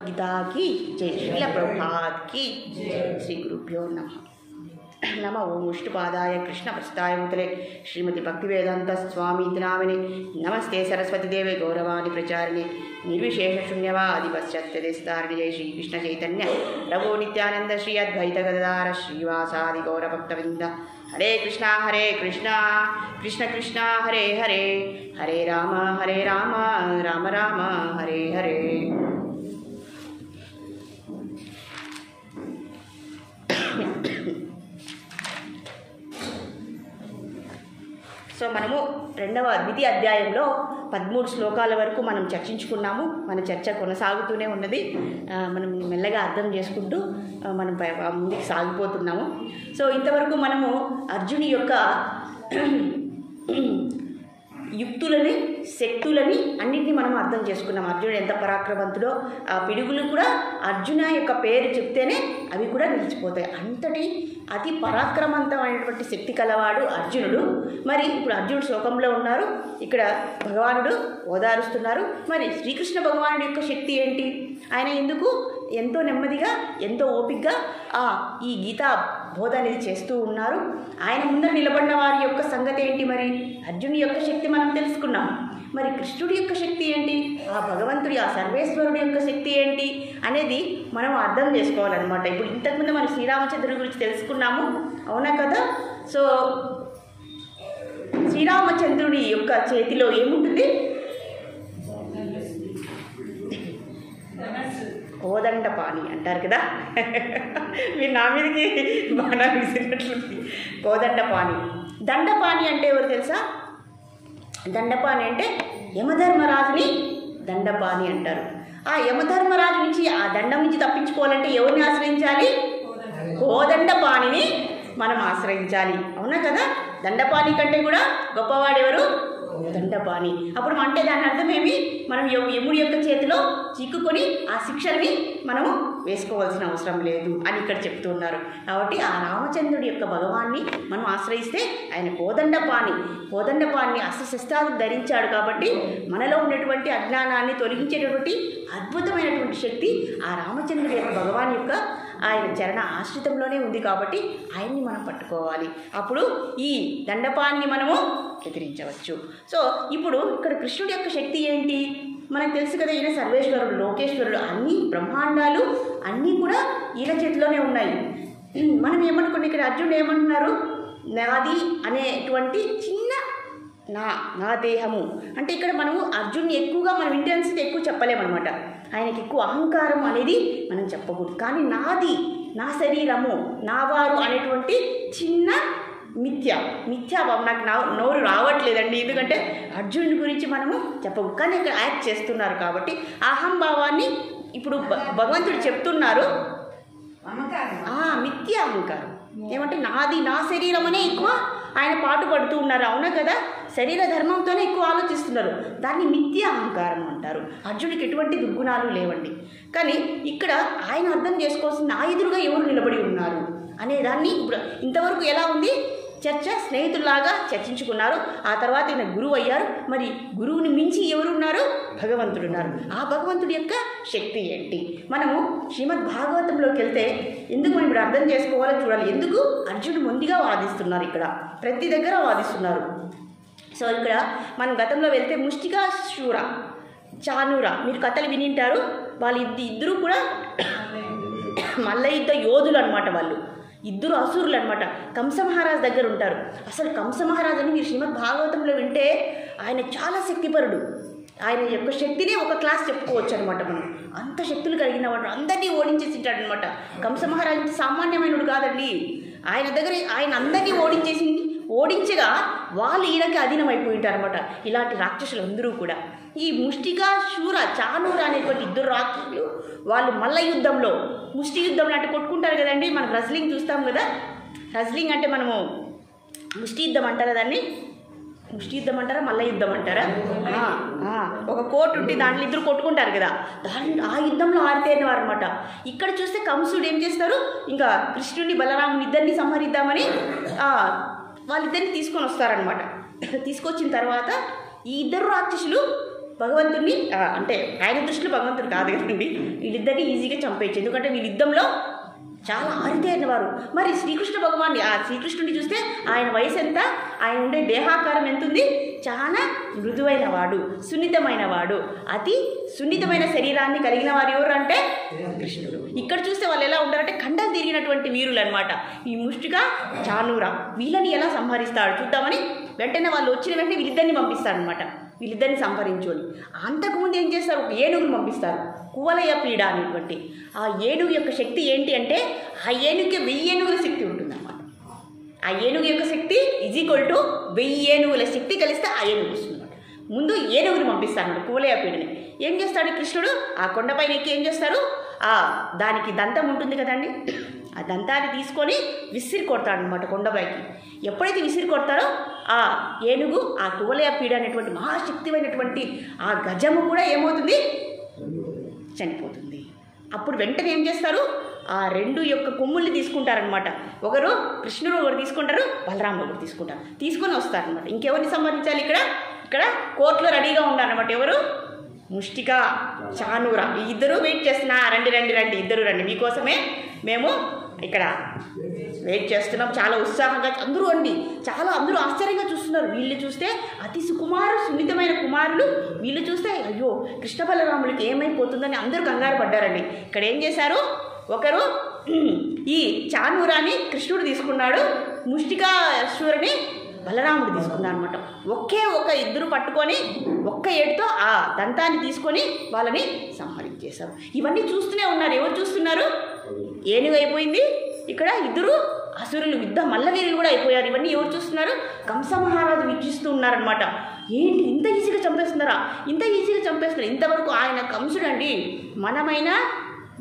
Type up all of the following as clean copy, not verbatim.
गीता की जय। श्रील प्रभुपाद की श्री गुरुभ्यो नमः। नमः ओं विष्णुपादाय कृष्णप्रस्थाय भूतले श्रीमती भक्तिवेदांत स्वामी नामिने नमस्ते सरस्वती देवे गौरवाणी प्रचारिणे निर्विशेष शून्यवादि पश्चात्यदेस्तारिणे। जय श्री कृष्ण चैतन्य प्रभु नित्यानंद श्री अद्वैत गदाधर श्रीवासादि गौरभक्तवृंद। हरे कृष्णा कृष्ण कृष्ण हरे हरे, हरे राम राम राम हरे हरे। సో మనము ద్వితీయ అధ్యాయంలో 13 శ్లోకాల వరకు మనం చర్చించుకున్నాము. మన చర్చ కొనసాగుతూనే ఉన్నది. మనం మెల్లగా అర్థం చేసుకుంటూ మనం ముందుకు సాగిపోతున్నాము. సో ఇంతవరకు మనము అర్జుని యొక్క యుక్తులని, శక్తులని అన్నింటినీ మనం అర్థం చేసుకున్నాం. అర్జునుడు ఎంత పరాక్రమవంతుడో, ఆ పిడుగులు కూడా అర్జున యొక్క పేరు చెప్తేనే అవి కూడా నిలిచిపోతాయి. అంతటి అతి పరాక్రమవంతమైనటువంటి శక్తి కలవాడు అర్జునుడు. మరి ఇప్పుడు అర్జునుడు శోకంలో ఉన్నారు, ఇక్కడ భగవానుడు ఓదారుస్తున్నారు. మరి శ్రీకృష్ణ భగవానుడి యొక్క శక్తి ఏంటి? ఆయన ఎందుకు ఎంతో నెమ్మదిగా, ఎంతో ఓపికగా ఈ గీతా బోధ అనేది చేస్తూ ఉన్నారు. ఆయన ముందర నిలబడిన వారి యొక్క సంగతి ఏంటి? మరి అర్జునుడి యొక్క శక్తి మనం తెలుసుకున్నాం. మరి కృష్ణుడి యొక్క శక్తి ఏంటి? ఆ భగవంతుడి, ఆ సర్వేశ్వరుడి యొక్క శక్తి ఏంటి అనేది మనం అర్థం చేసుకోవాలన్నమాట. ఇప్పుడు ఇంతకుముందు మనం శ్రీరామచంద్రుడి గురించి తెలుసుకున్నాము, అవునా కదా? సో శ్రీరామచంద్రుడి యొక్క చేతిలో ఏముంటుంది? కోదండపాణి అంటారు కదా. మీరు నా మీదకి బాగా విసిరినట్లుంది. కోదండపాణి. దండపాణి అంటే ఎవరు తెలుసా? దండపాణి అంటే యమధర్మరాజుని దండపాణి అంటారు. ఆ యమధర్మరాజు నుంచి, ఆ దండం నుంచి తప్పించుకోవాలంటే ఎవరిని ఆశ్రయించాలి? కోదండపాణిని మనం ఆశ్రయించాలి, అవునా కదా? దండపాణి కంటే కూడా గొప్పవాడెవరు? దండపాణి. అప్పుడు అంటే దాని అర్థం ఏమి? మనం యముడి యొక్క చేతిలో చిక్కుకొని ఆ శిక్షల్ని మనము వేసుకోవాల్సిన అవసరం లేదు అని ఇక్కడ చెప్తున్నారు. కాబట్టి ఆ రామచంద్రుడి యొక్క భగవాన్ని మనం ఆశ్రయిస్తే ఆయన కోదండపాణి అస్త్రశస్త్రాలు ధరించాడు. కాబట్టి మనలో ఉన్నటువంటి అజ్ఞానాన్ని తొలగించేటటువంటి అద్భుతమైనటువంటి శక్తి ఆ రామచంద్రుడి యొక్క భగవాన్ యొక్క ఆయన చరణ ఆశ్రితంలోనే ఉంది. కాబట్టి ఆయన్ని మనం పట్టుకోవాలి. అప్పుడు ఈ దండపాన్ని మనము ఎదిరించవచ్చు. సో ఇప్పుడు ఇక్కడ కృష్ణుడి యొక్క శక్తి ఏంటి? మనకు తెలుసు కదా, ఈయన సర్వేశ్వరుడు, లోకేశ్వరుడు. అన్ని బ్రహ్మాండాలు అన్నీ కూడా ఈయన చేతిలోనే ఉన్నాయి. మనం ఏమనుకున్నాం, ఇక్కడ అర్జునుడు ఏమంటున్నారు? నాది అనేటువంటి చిన్న నా దేహము అంటే ఇక్కడ మనము అర్జున్ని ఎక్కువగా మనం ఇంటెన్సిటీ ఎక్కువ చెప్పలేమన్నమాట. ఆయనకి ఎక్కువ అహంకారం అనేది మనం చెప్పకూడదు. కానీ నాది, నా శరీరము, నా వారు అనేటువంటి చిన్న మిథ్యాభావం. నాకు నోరు రావట్లేదండి, ఎందుకంటే అర్జునుడి గురించి మనము చెప్పకూడదు. కానీ ఇక్కడ యాక్ట్ చేస్తున్నారు కాబట్టి అహంభావాన్ని ఇప్పుడు భగవంతుడు చెప్తున్నారు. మిథ్యా అహంకారం ఏమంటే నాది, నా శరీరం అనే ఎక్కువ ఆయన పాటు పడుతూ ఉన్నారు, అవునా కదా? శరీర ధర్మంతోనే ఎక్కువ ఆలోచిస్తున్నారు. దాన్ని మిథ్యా అహంకారం అంటారు. అర్జునుడికి ఎటువంటి దుర్గుణాలు లేవండి. కానీ ఇక్కడ ఆయన అర్థం చేసుకోవాల్సిన నా ఎదురుగా ఎవరు నిలబడి ఉన్నారు అనేదాన్ని ఇప్పుడు ఇంతవరకు ఎలా ఉంది చర్చ? స్నేహితుల్లాగా చర్చించుకున్నారు. ఆ తర్వాత ఈయన గురువు అయ్యారు. మరి గురువుని మించి ఎవరున్నారు? భగవంతుడు ఉన్నారు. ఆ భగవంతుడి యొక్క శక్తి ఏంటి? మనము శ్రీమద్ భాగవతంలోకి వెళ్తే ఎందుకు మనం ఇప్పుడు అర్థం చేసుకోవాలో చూడాలి. ఎందుకు అర్జునుడు ముందుగా వాదిస్తున్నారు? ఇక్కడ ప్రతి దగ్గర వాదిస్తున్నారు. సో ఇక్కడ మనం గతంలో వెళ్తే ముష్టికా శూర, చానూర మీరు కథలు వినింటారు. వాళ్ళు ఇద్దరు కూడా మల్ల యుద్ధ యోధులు అనమాట. వాళ్ళు ఇద్దరు అసురులు అనమాట. కంస మహారాజు దగ్గర ఉంటారు. అసలు కంస మహారాజు అని మీరు శ్రీమద్ భాగవతంలో వింటే ఆయన చాలా శక్తిపరుడు. ఆయన యొక్క శక్తిని ఒక క్లాస్ చెప్పుకోవచ్చు అనమాట. మనం అంత శక్తులు కలిగిన వాడు, అందరినీ ఓడించేసి ఉంటాడు అనమాట. కంస మహారాజు సామాన్యమైనడు కాదండి. ఆయన దగ్గర ఆయన అందరినీ ఓడించగా వాళ్ళు ఈయనకి అధీనం అయిపోయింటారు అనమాట. ఇలాంటి రాక్షసులు అందరూ కూడా ఈ ముష్టిగా శూర, చానూర అనేటువంటి ఇద్దరు రాక్షసులు వాళ్ళు మల్ల యుద్ధంలో, ముష్టి యుద్ధంలో అంటే కొట్టుకుంటారు కదండి. మనం రెజ్లింగ్ చూస్తాం కదా. రెజ్లింగ్ అంటే మనము ముష్టి యుద్ధం అంటారా దాన్ని? ముష్టి యుద్ధం అంటారా, మల్ల యుద్ధం అంటారా? ఒక కోర్టు ఉంటే దాంట్లో ఇద్దరు కొట్టుకుంటారు కదా, ఆ యుద్ధంలో ఆరితేరినవారు అనమాట. ఇక్కడ చూస్తే కంసుడు ఏం చేస్తారు, ఇంకా కృష్ణుడిని, బలరాముని ఇద్దరిని సంహరిద్దామని వాళ్ళిద్దరిని తీసుకొని వస్తారనమాట. తీసుకొచ్చిన తర్వాత ఈ ఇద్దరు రాక్షసులు భగవంతుడిని అంటే ఆయన దృష్టిలో భగవంతుడు కాదు కదండి, వీళ్ళిద్దరిని ఈజీగా చంపేయచ్చు. ఎందుకంటే వీళ్ళ యుద్ధంలో చాలా ఆరితేరిన వారు. మరి శ్రీకృష్ణ భగవాన్ని ఆ శ్రీకృష్ణుడిని చూస్తే ఆయన వయసు ఎంత, ఆయన ఉండే దేహాకారం ఎంత ఉంది, చాలా మృదువైన వాడు, సున్నితమైన వాడు, అతి సున్నితమైన శరీరాన్ని కలిగిన వారు ఎవరు అంటే కృష్ణుడు. ఇక్కడ చూస్తే వాళ్ళు ఎలా ఉంటారంటే కండలు తిరిగినటువంటి వీరులు అనమాట. ఈ ముష్టిక చానూర వీళ్ళని ఎలా సంహరిస్తాడు చూద్దామని వెంటనే వాళ్ళు వచ్చిన వెంటనే వీళ్ళిద్దరిని పంపిస్తారనమాట. వీళ్ళిద్దరిని సంహరించుకొని అంతకుముందు ఏం చేస్తారు, ఒక ఏనుగును పంపిస్తారు, కువలయ పీడ అనేటువంటి. ఆ ఏనుగు యొక్క శక్తి ఏంటి అంటే ఆ ఏనుగుకి 1000 ఏనుగుల శక్తి ఉంటుందన్నమాట. ఆ ఏనుగు యొక్క శక్తి = 1000 ఏనుగుల శక్తి కలిస్తే ఆ ఏనుగు వస్తుంది అనమాట. ముందు ఏనుగుని పంపిస్తారన్నమాట, కువలయ పీడని. ఏం చేస్తాడు కృష్ణుడు, ఆ కొండపైన ఎక్కి ఏం చేస్తారు, దానికి దంతం ఉంటుంది కదండి, ఆ దంతాన్ని తీసుకొని విసిరి కొడతాడనమాట కొండపైకి. ఎప్పుడైతే విసిరి కొడతారో ఆ ఏనుగు, ఆ కువలయ పీడ అనేటువంటి మహాశక్తిమైనటువంటి ఆ గజము కూడా ఏమవుతుంది, చనిపోతుంది. అప్పుడు వెంటనే ఏం చేస్తారు, ఆ 2 యొక్క కొమ్ముల్ని తీసుకుంటారనమాట. ఒకరు కృష్ణుడు ఒకరు తీసుకుంటారు, బలరాముడు ఒకరు తీసుకుంటారు, తీసుకొని వస్తారనమాట. ఇంకెవరిని సంబంధించాలి, ఇక్కడ కోర్టులో రెడీగా ఉన్నారనమాట. ఎవరు, ముష్టిక చానూర. ఈ ఇద్దరు వెయిట్ చేస్తున్నా, రండి ఇద్దరు రండి, మీకోసమే మేము ఇక్కడ వెయిట్ చేస్తున్నాం. చాలా ఉత్సాహంగా అందరూ అందరూ ఆశ్చర్యంగా చూస్తున్నారు. వీళ్ళు చూస్తే అతి సున్నితమైన కుమారులు, వీళ్ళు చూస్తే అయ్యో కృష్ణ బలరాములకి ఏమైపోతుందని అందరూ కంగారు పడ్డారండి. ఇక్కడ ఏం చేశారు, ఒకరు ఈ చానూరాన్ని కృష్ణుడు తీసుకున్నాడు, ముష్టికాసురుని బలరాముడు తీసుకున్నాడు అనమాట. ఒక ఇద్దరు పట్టుకొని ఒక్క ఏడుతో ఆ దంతాన్ని తీసుకొని వాళ్ళని సంహరించేశారు. ఇవన్నీ చూస్తూనే ఉన్నారు. ఎవరు చూస్తున్నారు, ఏనుగు అయిపోయింది, ఇక్కడ ఇద్దరు అసురులు మల్లవీరులు కూడా అయిపోయారు. ఇవన్నీ ఎవరు చూస్తున్నారు, కంస మహారాజు వీక్షిస్తూ ఉన్నారనమాట. ఏంటి ఇంత ఈజీగా చంపేస్తున్నారా, ఇంతవరకు ఆయన కంసుడు అండి,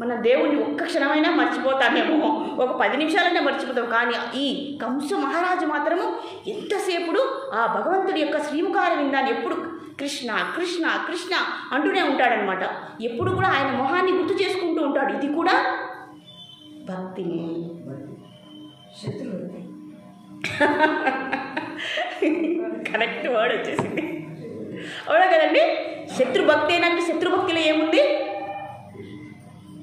మన దేవుణ్ణి ఒక్క క్షణమైనా మర్చిపోతామేమో, ఒక 10 నిమిషాలైనా మర్చిపోతాం. కానీ ఈ కంస మహారాజు మాత్రము ఎంతసేపుడు ఆ భగవంతుడి యొక్క శ్రీముఖార విందాన్ని ఎప్పుడు కృష్ణ కృష్ణ కృష్ణ అంటూనే ఉంటాడనమాట. ఎప్పుడు కూడా ఆయన మొహాన్ని గుర్తు చేసుకుంటూ ఉంటాడు. ఇది కూడా భక్తిని, కరెక్ట్ వర్డ్ వచ్చేసింది, అవునా కదండి. శత్రుభక్తి అంటే శత్రుభక్తిలో ఏముంది,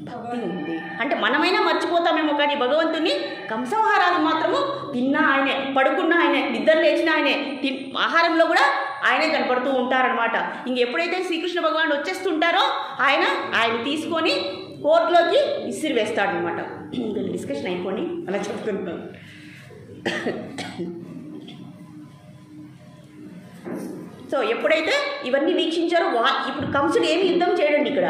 భక్తి ఉంది. అంటే మనమైనా మర్చిపోతామేమో, కానీ భగవంతుని కంసమహారాజు మాత్రము తిన్నా ఆయనే, పడుకున్నా ఆయనే, నిద్ర లేచిన ఆయనే, ఆహారంలో కూడా ఆయనే కనపడుతూ ఉంటారనమాట. ఎప్పుడైతే శ్రీకృష్ణ భగవానుడు వచ్చేస్తుంటారో ఆయన తీసుకొని కోర్టులోకి విసిరి వేస్తాడనమాట. డిస్కషన్ అయిపోయి అలా చెప్తున్నాను. సో ఎప్పుడైతే ఇవన్నీ వీక్షించారో ఇప్పుడు కంసుడు ఏమి యుద్ధం చేయడండి. ఇక్కడ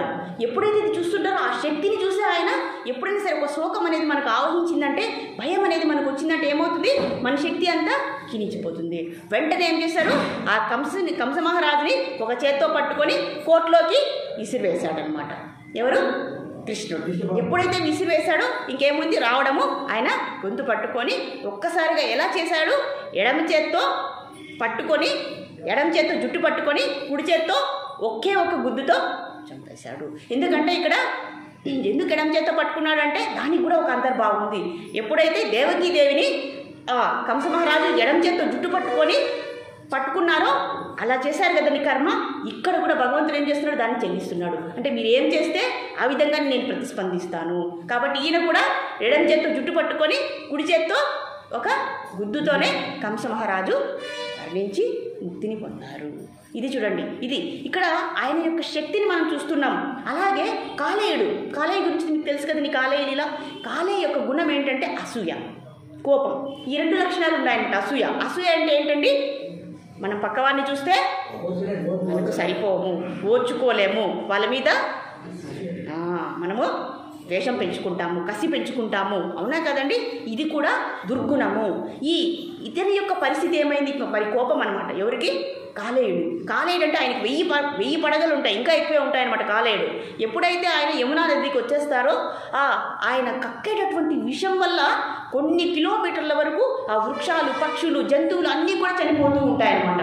ఎప్పుడైతే ఇది చూస్తుంటారో ఆ శక్తిని చూసి ఆయన ఎప్పుడైనా సరే ఒక శోకం అనేది మనకు ఆవహించిందంటే, భయం అనేది మనకు వచ్చిందంటే ఏమవుతుంది, మన శక్తి అంతా క్షీణించిపోతుంది. వెంటనే ఏం చేశారు, ఆ కంస మహారాజుని ఒక చేత్తో పట్టుకొని కోర్టులోకి విసిరివేశాడనమాట. ఎవరు, కృష్ణుడు. ఎప్పుడైతే విసిరివేశాడో ఇంకేముంది, రావడము, ఆయన గొంతు పట్టుకొని ఒక్కసారిగా ఎలా చేశాడు, ఎడమ చేత్తో జుట్టు పట్టుకొని కుడి చేత్తో ఒకే ఒక గుద్దుతో చంపేశాడు. ఎందుకంటే ఇక్కడ ఎందుకు ఎడమ చేత్తో పట్టుకున్నాడు అంటే దానికి కూడా ఒక అంతర్భావం ఉంది. ఎప్పుడైతే దేవకీదేవిని కంస మహారాజు ఎడమ చేత్తో జుట్టు పట్టుకున్నారో అలా చేశారు కదా నీ కర్మ, ఇక్కడ కూడా భగవంతుడు ఏం చేస్తున్నాడు, దాన్ని చెల్లిస్తున్నాడు. అంటే మీరు ఏం చేస్తే ఆ విధంగా నేను ప్రతిస్పందిస్తాను. కాబట్టి ఈయన కూడా ఎడమ చేత్తో జుట్టు పట్టుకొని కుడి చేత్తో ఒక గుద్దుతోనే కంస మహారాజు మరణించి ముక్తిని పొందారు. ఇది చూడండి, ఇది ఇక్కడ ఆయన యొక్క శక్తిని మనం చూస్తున్నాం. అలాగే కాలేయుడు గురించి మీకు తెలుసు కదా, నీ కాలేయ లీల. కాలేయ యొక్క గుణం ఏంటంటే అసూయ, కోపం. ఈ 2 లక్షణాలు ఉన్నాయన్నమాట. అసూయ అంటే ఏంటండి, మనం పక్కవాడిని చూస్తే మనకు సరిపోము, ఓర్చుకోలేము, వాళ్ళ మీద మనము ద్వేషం పెంచుకుంటాము, కసి పెంచుకుంటాము, అవునా కదండి. ఇది కూడా దుర్గుణము. ఈ ఇతని యొక్క పరిస్థితి ఏమైంది, మరి కోపం అనమాట. ఎవరికి, కాలేయుడు అంటే ఆయనకి 1000 పడగలు ఉంటాయి, ఇంకా ఎక్కువే ఉంటాయన్నమాట కాలేయుడు. ఎప్పుడైతే ఆయన యమునా నదికి వచ్చేస్తారో ఆయన కక్కేటటువంటి విషం వల్ల కొన్ని కిలోమీటర్ల వరకు ఆ వృక్షాలు, పక్షులు, జంతువులు అన్నీ కూడా చనిపోతూ ఉంటాయన్నమాట.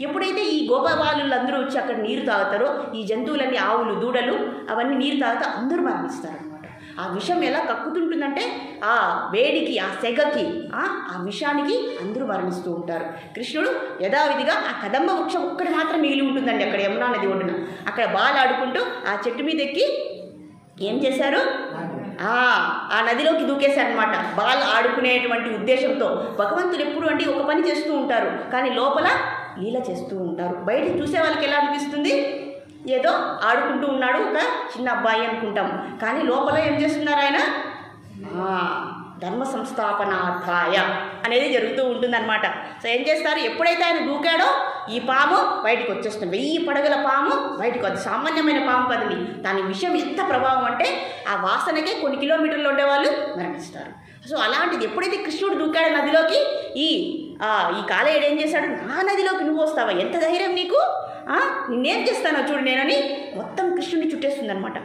ఎప్పుడైతే ఈ గోపబాలులందరూ వచ్చి అక్కడ నీరు తాగుతారో, ఈ జంతువులన్నీ, ఆవులు, దూడలు అవన్నీ నీరు తాగుతా అందరూ మరణిస్తారనమాట. ఆ విషం ఎలా కక్కుతుంటుందంటే ఆ వేడికి, ఆ సెగకి, ఆ విషానికి అందరూ మరణిస్తూ ఉంటారు. కృష్ణుడు యథావిధిగా ఆ కదంబ వృక్షం ఒక్కటి మాత్రం మిగిలి ఉంటుందండి అక్కడ యమునా నది ఒడ్డున. అక్కడ బాల్ ఆడుకుంటూ ఆ చెట్టు మీద ఎక్కి ఏం చేశారు, ఆ నదిలోకి దూకేశారనమాట. బాల్ ఆడుకునేటువంటి ఉద్దేశంతో. భగవంతుడు ఎప్పుడు అంటే ఒక పని చేస్తూ ఉంటారు, కానీ లోపల లీల చేస్తూ ఉంటారు. బయట చూసే వాళ్ళకి ఎలా అనిపిస్తుంది, ఏదో ఆడుకుంటూ ఉన్నాడు ఒక చిన్న అబ్బాయి అనుకుంటాం, కానీ లోపల ఏం చేస్తున్నారు ఆయన, ధర్మ సంస్థాపనార్థాయ అనేది జరుగుతూ ఉంటుందన్నమాట. సో ఏం చేస్తారు, ఎప్పుడైతే ఆయన దూకాడో ఈ పాము బయటకు వచ్చేస్తుంది. 1000 పడగల పాము బయటకు వచ్చి, సామాన్యమైన పాము కదండి. దాని విషయం ఎంత ప్రభావం అంటే ఆ వాసనకే కొన్ని కిలోమీటర్లు ఉండేవాళ్ళు మరణిస్తారు. సో అలాంటిది ఎప్పుడైతే కృష్ణుడు దూకాడో నదిలోకి, ఈ కాలేయుడు ఏం చేశాడు, నా నదిలోకి నువ్వు వస్తావా, ఎంత ధైర్యం నీకు, నిన్నేం చేస్తానో చూడు నేనని మొత్తం కృష్ణుడిని చుట్టేస్తుంది అనమాట.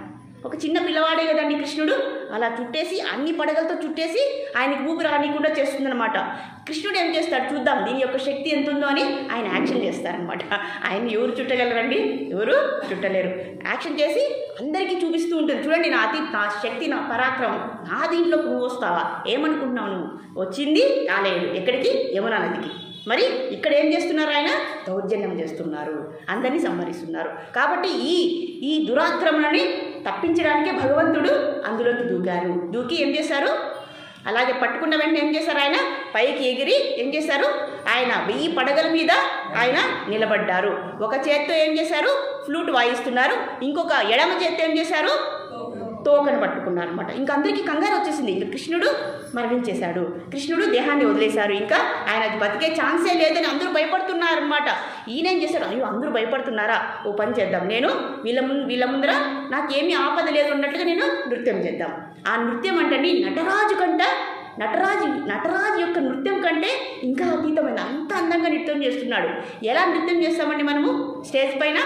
ఒక చిన్న పిల్లవాడే కదండి కృష్ణుడు, అలా చుట్టేసి అన్ని పడగలతో చుట్టేసి ఆయనకి ఊపిరి రానికుండా చేస్తుందనమాట. కృష్ణుడు ఏం చేస్తాడు చూద్దాం దీని యొక్క శక్తి ఎంత ఉందో అని ఆయన యాక్షన్ చేస్తారనమాట. ఆయన ఎవరు చుట్టగలరండి, ఎవరు చుట్టలేరు. యాక్షన్ చేసి అందరికీ చూపిస్తూ ఉంటుంది, చూడండి నా శక్తి, నా పరాక్రమం, నా దీంట్లోకి నువ్వు వస్తావా, ఏమనుకుంటున్నావు నువ్వు, వచ్చింది కాలేయుడు ఎక్కడికి, యమునా నదికి. మరి ఇక్కడ ఏం చేస్తున్నారు, ఆయన దౌర్జన్యం చేస్తున్నారు, అందరినీ సంహరిస్తున్నారు. కాబట్టి ఈ దురాక్రమణని తప్పించడానికే భగవంతుడు అందులోకి దూకారు. దూకి ఏం చేశారు, అలాగే పట్టుకున్న వెంటనే ఏం చేశారు, ఆయన పైకి ఎగిరి ఏం చేశారు, ఆయన 1000 పడగల మీద ఆయన నిలబడ్డారు. ఒక చేత్తో ఏం చేశారు, ఫ్లూట్ వాయిస్తున్నారు, ఇంకొక ఎడమ చేత్తో ఏం చేశారు, తోకను పట్టుకున్నారు అనమాట. ఇంకా అందరికీ కంగారు వచ్చేసింది, ఇంకా కృష్ణుడు మరణించేశాడు, కృష్ణుడు దేహాన్ని వదిలేశారు, ఇంకా ఆయన బతికే ఛాన్సే లేదని అందరూ భయపడుతున్నారు అనమాట. ఈయనేం చేశాడు, అయ్యో అందరూ భయపడుతున్నారా, ఓ పని చేద్దాం, నేను వీళ్ళ ముందర నాకేమీ ఆపద లేదు అన్నట్లుగా నేను నృత్యం చేద్దాం. ఆ నృత్యం అంటే నటరాజు యొక్క నృత్యం కంటే ఇంకా అతీతమైన, అంత అందంగా నృత్యం చేస్తున్నాడు. ఎలా నృత్యం చేస్తామండి మనము, స్టేజ్ పైన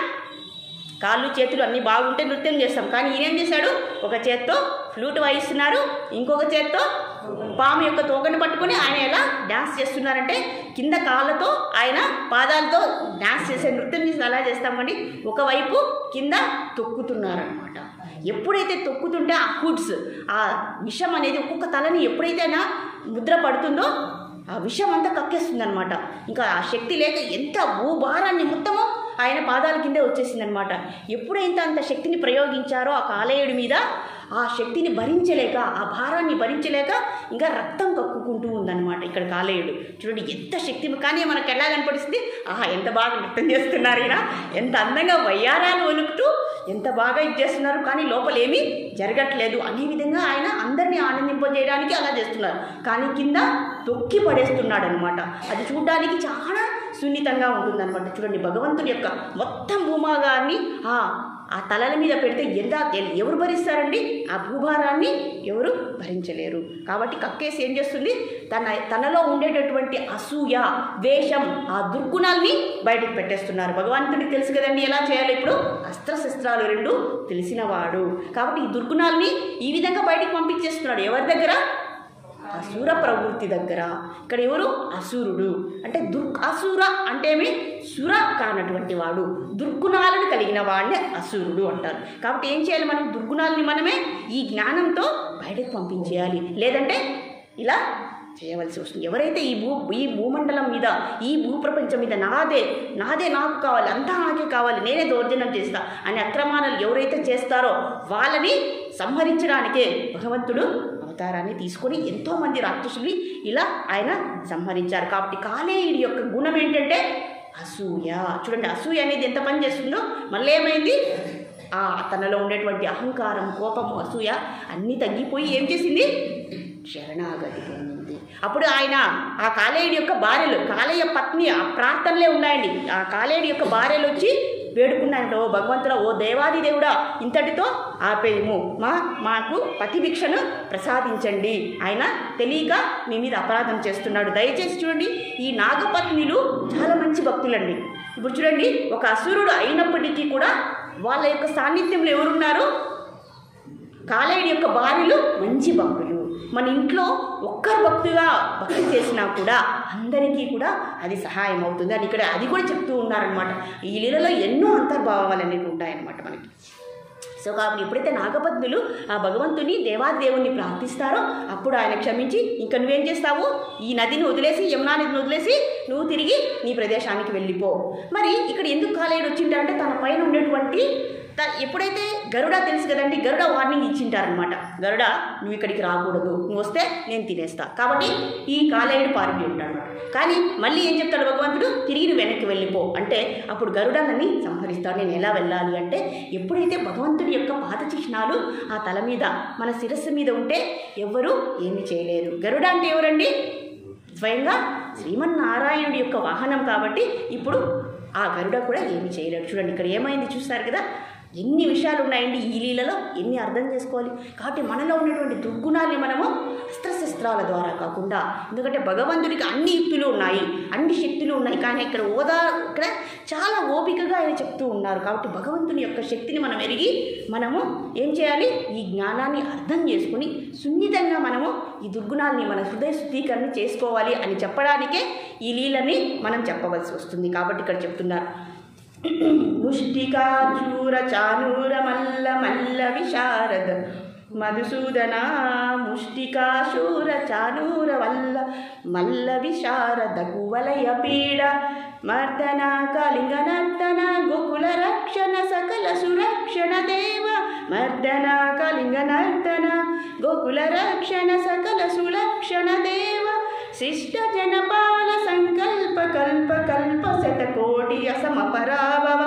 కాళ్ళు చేతులు అన్నీ బాగుంటే నృత్యం చేస్తాం, కానీ ఈయనేం చేశాడు, ఒక చేత్తో ఫ్లూట్ వాయిస్తున్నారు, ఇంకొక చేత్తో పాము యొక్క తోకను పట్టుకొని ఆయన ఎలా డ్యాన్స్ చేస్తున్నారంటే కింద కాళ్ళతో ఆయన పాదాలతో డ్యాన్స్ చేసే నృత్యం చేసి అలా చేస్తామండి. ఒకవైపు కింద తొక్కుతున్నారనమాట. ఎప్పుడైతే తొక్కుతుంటే ఆ హుడ్స్, ఆ విషం అనేది ఒక్కొక్క తలని ఎప్పుడైతే ముద్ర పడుతుందో ఆ విషం అంతా కక్కేస్తుంది అనమాట. ఇంకా ఆ శక్తి లేక ఎంత భూభారాన్ని మొత్తము ఆయన పాదాల కిందే వచ్చేసిందనమాట. ఎప్పుడైతే అంత శక్తిని ప్రయోగించారో ఆ కాలేయుడి మీద, ఆ శక్తిని భరించలేక, ఆ భారాన్ని భరించలేక ఇంకా రక్తం కక్కుకుంటూ ఉందన్నమాట ఇక్కడ కాలేయుడు. చూడండి ఎంత శక్తి, కానీ మనకు ఎలా కనపడిస్తుంది, ఎంత బాగా నృత్యం చేస్తున్నారు ఈయన, ఎంత అందంగా వయ్యారాలు వణుకుతూ ఎంత బాగా ఇచ్చేస్తున్నారు, కానీ లోపల ఏమీ జరగట్లేదు అనే విధంగా ఆయన అందరినీ ఆనందింపజేయడానికి అలా చేస్తున్నారు, కానీ కింద తొక్కి పడేస్తున్నాడు అనమాట. అది చూడడానికి చాలా సున్నితంగా ఉంటుందన్నమాట. చూడండి భగవంతుడి యొక్క మొత్తం భూమాగాన్ని ఆ తలల మీద పెడితే ఎవరు భరిస్తారండి, ఆ భూభారాన్ని ఎవరు భరించలేరు. కాబట్టి కక్కేసి ఏం చేస్తుంది, తనలో ఉండేటటువంటి అసూయ, ద్వేషం, ఆ దుర్గుణాల్ని బయటకు పెట్టేస్తున్నారు. భగవంతుడికి తెలుసు కదండి ఎలా చేయాలి, ఇప్పుడు అస్త్రశస్త్రాలు 2 తెలిసినవాడు. కాబట్టి ఈ దుర్గుణాల్ని ఈ విధంగా బయటకు పంపించేస్తున్నాడు. ఎవరి దగ్గర, అసుర ప్రవృత్తి దగ్గర. ఇక్కడ ఎవరు, అసురుడు అంటే అసుర అంటేమి, సుర కానటువంటి వాడు, దుర్గుణాలను కలిగిన వాడిని అసురుడు అంటారు. కాబట్టి ఏం చేయాలి, మనం దుర్గుణాలని మనమే ఈ జ్ఞానంతో బయటకు పంపించేయాలి, లేదంటే ఇలా చేయవలసి వస్తుంది. ఎవరైతే ఈ భూమండలం మీద, ఈ భూప్రపంచం మీద నాదే నాకు కావాలి, అంతా నాకే కావాలి, నేనే దౌర్జన్యం చేస్తా అనే అక్రమాలను ఎవరైతే చేస్తారో వాళ్ళని సంహరించడానికే భగవంతుడు అవతారాన్ని తీసుకొని ఎంతోమంది రాక్షసుల్ని ఇలా ఆయన సంహరించారు. కాబట్టి కాలేయుడి యొక్క గుణం ఏంటంటే అసూయ. చూడండి అసూయ అనేది ఎంత పని చేస్తుందో, మళ్ళీ ఏమైంది, తనలో ఉండేటువంటి అహంకారం, కోపము, అసూయ అన్నీ తగ్గిపోయి ఏం చేసింది, శరణాగతి పొందింది. అప్పుడు ఆయన ఆ కాలేయుడి యొక్క భార్యలు, కాలేయ పత్ని ఆ ప్రార్థనలే ఉన్నాయండి, ఆ కాలేయుడి యొక్క భార్యలు వచ్చి వేడుకున్నాయంట, ఓ భగవంతుడా, ఓ దేవాది దేవుడా, ఇంతటితో ఆపేయము, మాకు పతిభిక్షను ప్రసాదించండి, ఆయన తెలియక మీ మీద అపరాధం చేస్తున్నాడు, దయచేసి చూడండి. ఈ నాగపత్నిలు చాలా మంచి భక్తులండి. ఇప్పుడు చూడండి, ఒక అసురుడు అయినప్పటికీ కూడా వాళ్ళ యొక్క సాన్నిధ్యంలో ఎవరున్నారు, కాలేయుడి యొక్క భార్యలు మంచి భక్తులు. మన ఇంట్లో ఒక్కరు భక్తి చేసినా కూడా అందరికీ కూడా అది సహాయం అవుతుంది అని ఇక్కడ అది కూడా చెప్తూ ఉన్నారనమాట. ఈ లీలలో ఎన్నో అంతర్భావాలు అనేవి ఉంటాయన్నమాట మనకి. సో కాబట్టి ఎప్పుడైతే నాగపత్నులు ఆ భగవంతుని దేవాదేవుని ప్రార్థిస్తారో అప్పుడు ఆయన క్షమించి ఇంకా నువ్వేం చేస్తావు, ఈ నదిని వదిలేసి, యమునా నదిని వదిలేసి నువ్వు తిరిగి నీ ప్రదేశానికి వెళ్ళిపో. మరి ఇక్కడ ఎందుకు కాలేయుడు వచ్చింటారంటే తన పైన ఉండేటువంటి ఎప్పుడైతే గరుడ తెలుసు కదండి, గరుడ వార్నింగ్ ఇచ్చింటారనమాట. గరుడ నువ్వు ఇక్కడికి రాకూడదు, నువ్వు వస్తే నేను తినేస్తా. కాబట్టి ఈ కాలేయుడు పారిపోయి ఉంటాడు. కానీ మళ్ళీ ఏం చెప్తాడు భగవంతుడు, తిరిగి నువ్వు వెనక్కి వెళ్ళిపో అంటే అప్పుడు గరుడనని సంహరిస్తాడు. నేను ఎలా వెళ్ళాలి అంటే ఎప్పుడైతే భగవంతుడి యొక్క పాద చిహ్నాలు ఆ తల మీద మన శిరస్సు మీద ఉంటే ఎవ్వరూ ఏమీ చేయలేరు. గరుడ అంటే ఎవరండి, స్వయంగా శ్రీమన్నారాయణుడి యొక్క వాహనం. కాబట్టి ఇప్పుడు ఆ గరుడ కూడా ఏమి చేయలేడు. చూడండి ఇక్కడ ఏమైంది చూస్తారు కదా, ఎన్ని విషయాలు ఉన్నాయండి ఈ లీలలో, ఎన్ని అర్థం చేసుకోవాలి. కాబట్టి మనలో ఉన్నటువంటి దుర్గుణాన్ని మనము అస్త్రశస్త్రాల ద్వారా కాకుండా, ఎందుకంటే భగవంతుడికి అన్ని యుక్తులు ఉన్నాయి, అన్ని శక్తులు ఉన్నాయి, కానీ ఇక్కడ చాలా ఓపికగా ఆయన చెప్తూ ఉన్నారు. కాబట్టి భగవంతుని యొక్క శక్తిని మనం ఎరిగి మనము ఏం చేయాలి, ఈ జ్ఞానాన్ని అర్థం చేసుకుని సున్నితంగా మనము ఈ దుర్గుణాలని మన హృదయ శుద్ధీకరణ చేసుకోవాలి అని చెప్పడానికే ఈ లీలని మనం చెప్పవలసి వస్తుంది. కాబట్టి ఇక్కడ చెప్తున్నారు, ముష్టికాచూర చానూర మల్ల మల్ల విశారద మధుసూదన ముష్టికాశూర చానూర వల్ల మల్ల విశారద కువలయ పీడ మర్దన కళింగ నర్తన గోకుల రక్షణ సకల సురక్షణ దేవ మర్దన కళింగ నర్తన గోకుల రక్షణ సకల సులక్షణ దేవ శిష్ట జనపాల సంకల్ప కల్ప కల్ప శతకోటి అసమ పరాభవ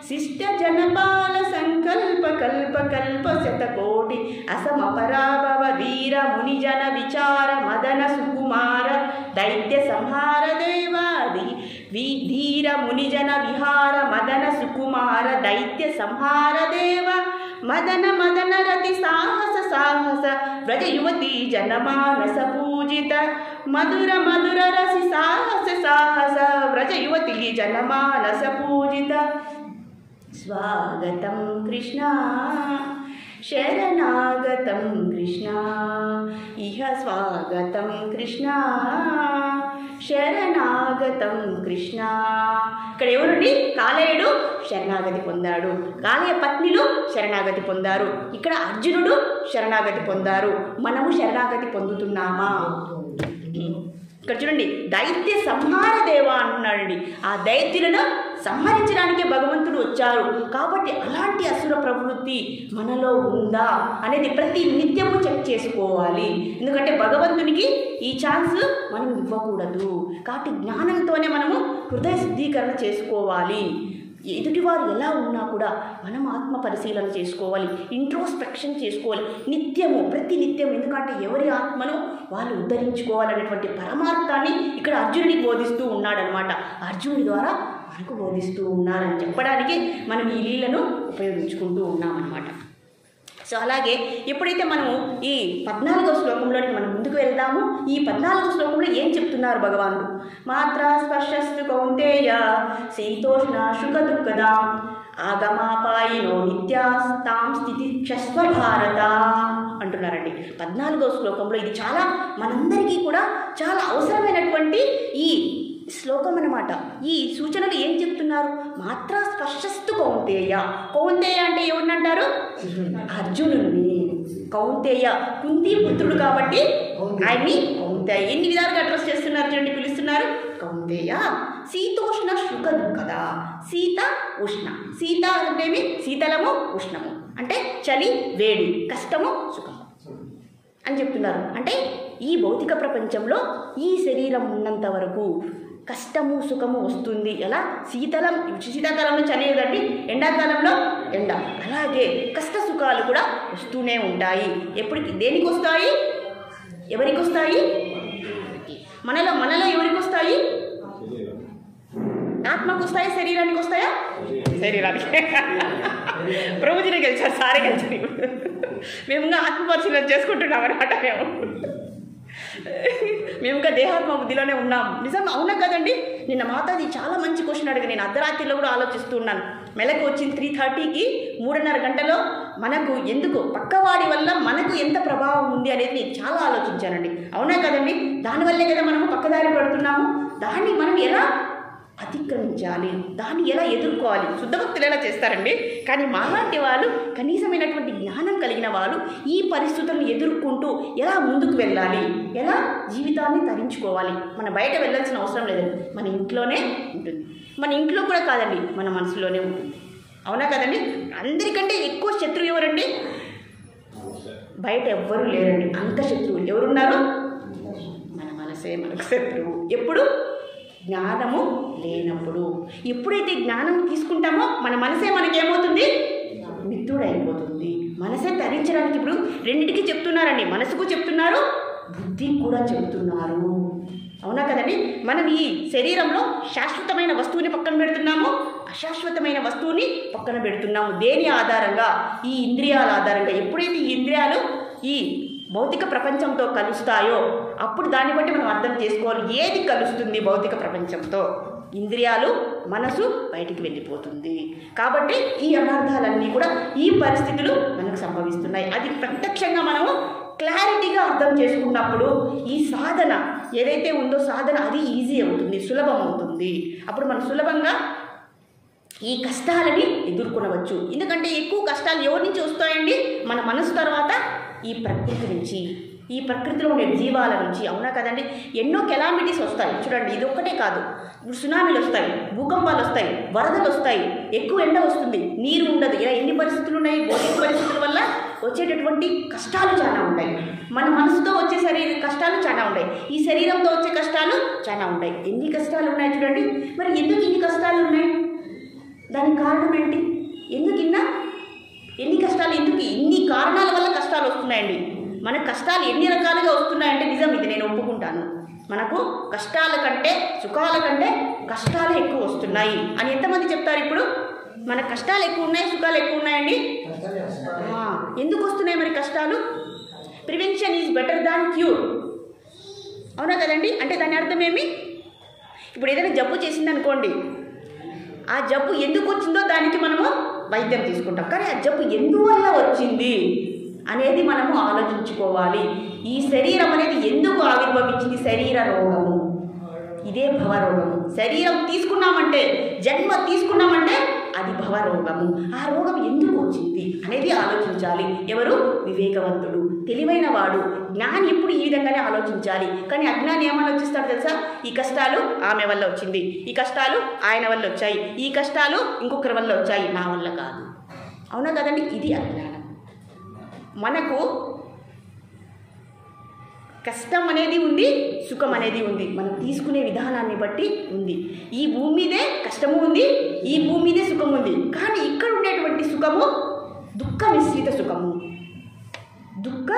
శిష్ట జనపాల సంకల్ప కల్ప కల్ప శతకోటి అసమ పరాభవ వీర మునిజన విచార మదన సుకుమార దైత్య సంహార దేవాది ధీర మునిజన విహార మదన సుకుమార దైత్య సంహార దేవ మదన మదన రతి సాహస సాహస వ్రజ యువతి జనమానస పూజిత మధుర మధుర రసి సాహస సాహస వ్రజ యువతి జనమానస పూజిత స్వాగతం కృష్ణ శరణాగతం కృష్ణ ఇహ స్వాగతం కృష్ణ శరణాగతం కృష్ణ. ఇక్కడ ఎవరండి, కాలేయుడు శరణాగతి పొందాడు, కాలేయ పత్నిలు శరణాగతి పొందారు, ఇక్కడ అర్జునుడు శరణాగతి పొందారు. మనము శరణాగతి పొందుతున్నామా? ఇక్కడ చూడండి, దైత్య సంహార దేవ అంటున్నాడండి. ఆ దైత్యులను సంహరించడానికే భగవంతుడు వచ్చారు. కాబట్టి అలాంటి అసుర ప్రవృత్తి మనలో ఉందా అనేది ప్రతి నిత్యము చెక్ చేసుకోవాలి. ఎందుకంటే భగవంతునికి ఈ ఛాన్స్ మనం ఇవ్వకూడదు. కాబట్టి జ్ఞానంతోనే మనము హృదయ శుద్ధీకరణ చేసుకోవాలి. ఎదుటివారు ఎలా ఉన్నా కూడా మనం ఆత్మ పరిశీలన చేసుకోవాలి, ఇంట్రోస్పెక్షన్ చేసుకోవాలి నిత్యము, ప్రతి నిత్యం. ఎందుకంటే ఎవరి ఆత్మను వాళ్ళు ఉద్ధరించుకోవాలనేటువంటి పరమార్థాన్ని ఇక్కడ అర్జునుడికి బోధిస్తూ ఉన్నాడనమాట. అర్జునుడి ద్వారా మనకు బోధిస్తూ ఉన్నారని చెప్పడానికి మనం ఈ లీలను ఉపయోగించుకుంటూ ఉన్నామన్నమాట. సో అలాగే ఎప్పుడైతే మనము ఈ 14వ శ్లోకంలోకి మనం ముందుకు వెళ్దాము, ఈ 14వ శ్లోకంలో ఏం చెప్తున్నారు భగవానుడు? మాత్రా స్పర్శస్తు కౌంతేయ శీతోష్ణ సుఖ దుఃఖదా ఆగమాపాయినో నిత్యాస్తాం స్థితి క్షస్వ భారత అంటున్నారండి 14వ శ్లోకంలో. ఇది చాలా మనందరికీ కూడా చాలా అవసరమైనటువంటి ఈ శ్లోకం అన్నమాట. ఈ సూచనలు ఏం చెప్తున్నారు? మాత్రా స్పర్శస్తు కౌంతేయ. కౌంతేయ అంటే ఎవరినంటారు? అర్జునుడిని. కౌంతేయ కుంతి పుత్రుడు కాబట్టి ఆయన్ని కౌంతేయ. ఎన్ని విధాలుగా అడ్రస్ చేస్తున్నారు చూడండి, పిలుస్తున్నారు కౌంతేయ. శీతోష్ణ సుఖ దుఃఖదా. శీత ఉష్ణ. శీత అంటేమి శీతలము, ఉష్ణము అంటే చలి వేడి, కష్టము సుఖము అని చెప్తున్నారు. అంటే ఈ భౌతిక ప్రపంచంలో ఈ శరీరం ఉన్నంత వరకు కష్టము సుఖము వస్తుంది. ఎలా? శీతాకాలంలో చలి లేదండి, ఎండాకాలంలో ఎండ. అలాగే కష్ట సుఖాలు కూడా వస్తూనే ఉంటాయి. ఎప్పటికి దేనికి వస్తాయి? ఎవరికి వస్తాయి? మనలో ఎవరికి వస్తాయి? ఆత్మకు వస్తాయి, శరీరానికి వస్తాయా? శరీరానికి. ప్రభుజీని గెలిచారు, సారే గెలిచారు. మేము ఇంకా ఆత్మపరిశీలన చేసుకుంటున్నాం అనమాట. మేము ఇంకా దేహాత్మ బుద్ధిలోనే ఉన్నాం. నిజంగా అవునా కదండి? నిన్న మాతాజీ చాలా మంచి క్వశ్చన్ అడిగి నేను అర్ధరాత్రిలో కూడా ఆలోచిస్తూ ఉన్నాను. మెలకు వచ్చింది 3:30కి, 3:30 గంటలో మనకు ఎందుకు పక్కవాడి వల్ల మనకు ఎంత ప్రభావం ఉంది అనేది నేను చాలా ఆలోచించానండి. అవునా కదండి? దానివల్లే కదా మనము పక్కదారి పడుతున్నాము. దాన్ని మనం ఎలా అతిక్రమించాలి, దాన్ని ఎలా ఎదుర్కోవాలి. శుద్ధ భక్తులు ఎలా చేస్తారండి? కానీ మాలాంటి వాళ్ళు, కనీసమైనటువంటి జ్ఞానం కలిగిన వాళ్ళు ఈ పరిస్థితులను ఎదుర్కొంటూ ఎలా ముందుకు వెళ్ళాలి, ఎలా జీవితాన్ని తరించుకోవాలి. మన బయట వెళ్ళాల్సిన అవసరం లేదండి, మన ఇంట్లోనే ఉంటుంది. మన ఇంట్లో కూడా కాదండి, మన మనసులోనే ఉంటుంది. అవునా కదండి? అందరికంటే ఎక్కువ శత్రువు ఎవరండి? బయట ఎవ్వరూ లేరండి. అంత శత్రువులు ఎవరున్నారు? మన మనసే మనకు శత్రువు. ఎప్పుడు? జ్ఞానము లేనప్పుడు. ఎప్పుడైతే జ్ఞానం తీసుకుంటామో మన మనసే మనకేమవుతుంది? మిత్రుడైపోతుంది. మనసే తరించడానికి ఇప్పుడు రెండింటికి చెప్తున్నారండి, మనసుకు చెప్తున్నారు, బుద్ధికి కూడా చెప్తున్నారు. అవునా కదండి? మనం ఈ శరీరంలో శాశ్వతమైన వస్తువుని పక్కన పెడుతున్నాము, అశాశ్వతమైన వస్తువుని పక్కన పెడుతున్నాము. దేని ఆధారంగా? ఈ ఇంద్రియాల ఆధారంగా. ఎప్పుడైతే ఈ ఇంద్రియాలు ఈ భౌతిక ప్రపంచంతో కలుస్తాయో అప్పుడు దాన్ని బట్టి మనం అర్థం చేసుకోవాలి ఏది కలుస్తుంది భౌతిక ప్రపంచంతో. ఇంద్రియాలు, మనసు బయటికి వెళ్ళిపోతుంది. కాబట్టి ఈ అనర్థాలన్నీ కూడా, ఈ పరిస్థితులు మనకు సంభవిస్తున్నాయి. అది ప్రత్యక్షంగా మనము క్లారిటీగా అర్థం చేసుకున్నప్పుడు ఈ సాధన ఏదైతే ఉందో సాధన అది ఈజీ అవుతుంది, సులభం అవుతుంది. అప్పుడు మనం సులభంగా ఈ కష్టాలని ఎదుర్కొనవచ్చు. ఎందుకంటే ఎక్కువ కష్టాలు ఎవరి నుంచి వస్తాయండి? మన మనసు తర్వాత ఈ ప్రకృతి నుంచి, ఈ ప్రకృతిలో ఉండే జీవాల నుంచి. అవునా కదండి? ఎన్నో కెలామిటీస్ వస్తాయి చూడండి. ఇది ఒక్కటే కాదు, ఇప్పుడు సునామీలు వస్తాయి, భూకంపాలు వస్తాయి, వరదలు వస్తాయి, ఎక్కువ ఎండ వస్తుంది, నీరు ఉండదు. ఇలా ఎన్ని పరిస్థితులు ఉన్నాయి? భౌతిక పరిస్థితుల వల్ల వచ్చేటటువంటి కష్టాలు చాలా ఉంటాయి. మన మనసుతో వచ్చే కష్టాలు చాలా ఉంటాయి, ఈ శరీరంతో వచ్చే కష్టాలు చాలా ఉంటాయి. ఎన్ని కష్టాలు ఉన్నాయి చూడండి. మరి ఎందుకు ఇన్ని కష్టాలు ఉన్నాయి? దానికి కారణం ఏంటి? ఎందుకు ఎన్ని కష్టాలు? ఎందుకు ఇన్ని కారణాల వల్ల కష్టాలు వస్తున్నాయండి. మన కష్టాలు ఎన్ని రకాలుగా వస్తున్నాయంటే నిజం, ఇది నేను ఒప్పుకుంటాను. మనకు కష్టాల కంటే సుఖాల కంటే కష్టాలు ఎక్కువ వస్తున్నాయి అని ఎంతమంది చెప్తారు? ఇప్పుడు మన కష్టాలు ఎక్కువ ఉన్నాయి, సుఖాలు ఎక్కువ ఉన్నాయండి. ఎందుకు వస్తున్నాయి మరి కష్టాలు? Prevention is better than cure. అవునా కదండి? అంటే దాని అర్థం ఏమి? ఇప్పుడు ఏదైనా జబ్బు చేసిందనుకోండి, ఆ జబ్బు ఎందుకు వచ్చిందో దానికి మనము వైద్యం తీసుకుంటాం. కానీ ఆ జబ్బు ఎందువల్ల వచ్చింది అనేది మనము ఆలోచించుకోవాలి. ఈ శరీరం అనేది ఎందుకు ఆవిర్భవించింది? శరీర రోగము, ఇదే భవరోగము. శరీరం తీసుకున్నామంటే, జన్మ తీసుకున్నామంటే అది భవరోగము. ఆ రోగం ఎందుకు వచ్చింది అనేది ఆలోచించాలి. ఎవరు? వివేకవంతుడు, తెలివైన వాడు, జ్ఞాని ఎప్పుడు ఈ విధంగానే ఆలోచించాలి. కానీ అజ్ఞాని ఏం ఆలోచిస్తాడు తెలుసా? ఈ కష్టాలు ఆమె వల్ల వచ్చింది, ఈ కష్టాలు ఆయన వల్ల వచ్చాయి, ఈ కష్టాలు ఇంకొకరి వల్ల వచ్చాయి, నా వల్ల కాదు. అవునా కదండి? ఇది అజ్ఞానం. మనకు కష్టం అనేది ఉంది, సుఖం అనేది ఉంది, మనం తీసుకునే విధానాన్ని బట్టి ఉంది. ఈ భూమి మీదే కష్టము ఉంది, ఈ భూమి మీదే సుఖం ఉంది. కానీ ఇక్కడ ఉండేటువంటి సుఖము దుఃఖ మిశ్రిత సుఖము, దుఃఖ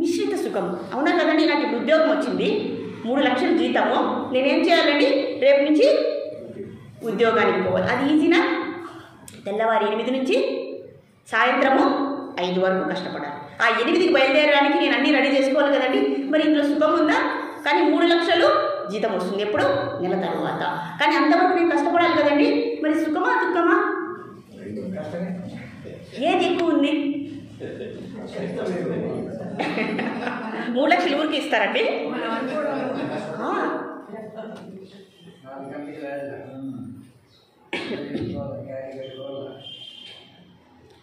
మిశ్రిత సుఖము. అవునా కదండి? నాకు ఇప్పుడు ఉద్యోగం వచ్చింది, 3 లక్షల జీతము. నేనేం చేయాలండి? రేపు నుంచి ఉద్యోగానికి పోవాలి. అది ఈజీనా? తెల్లవారి 8 నుంచి సాయంత్రము 5 వరకు కష్టపడాలి. ఆ 8కి బయలుదేరడానికి నేను అన్నీ రెడీ చేసుకోవాలి కదండి. మరి ఇందులో సుఖం ఉందా? కానీ 3 లక్షలు జీతం వస్తుంది ఎప్పుడు? నెల తర్వాత. కానీ అంతవరకు నేను కష్టపడాలి కదండి. మరి సుఖమా దుఃఖమా? ఏది ఎక్కువ ఉంది? 3 లక్షలు ఊరికి ఇస్తారండి.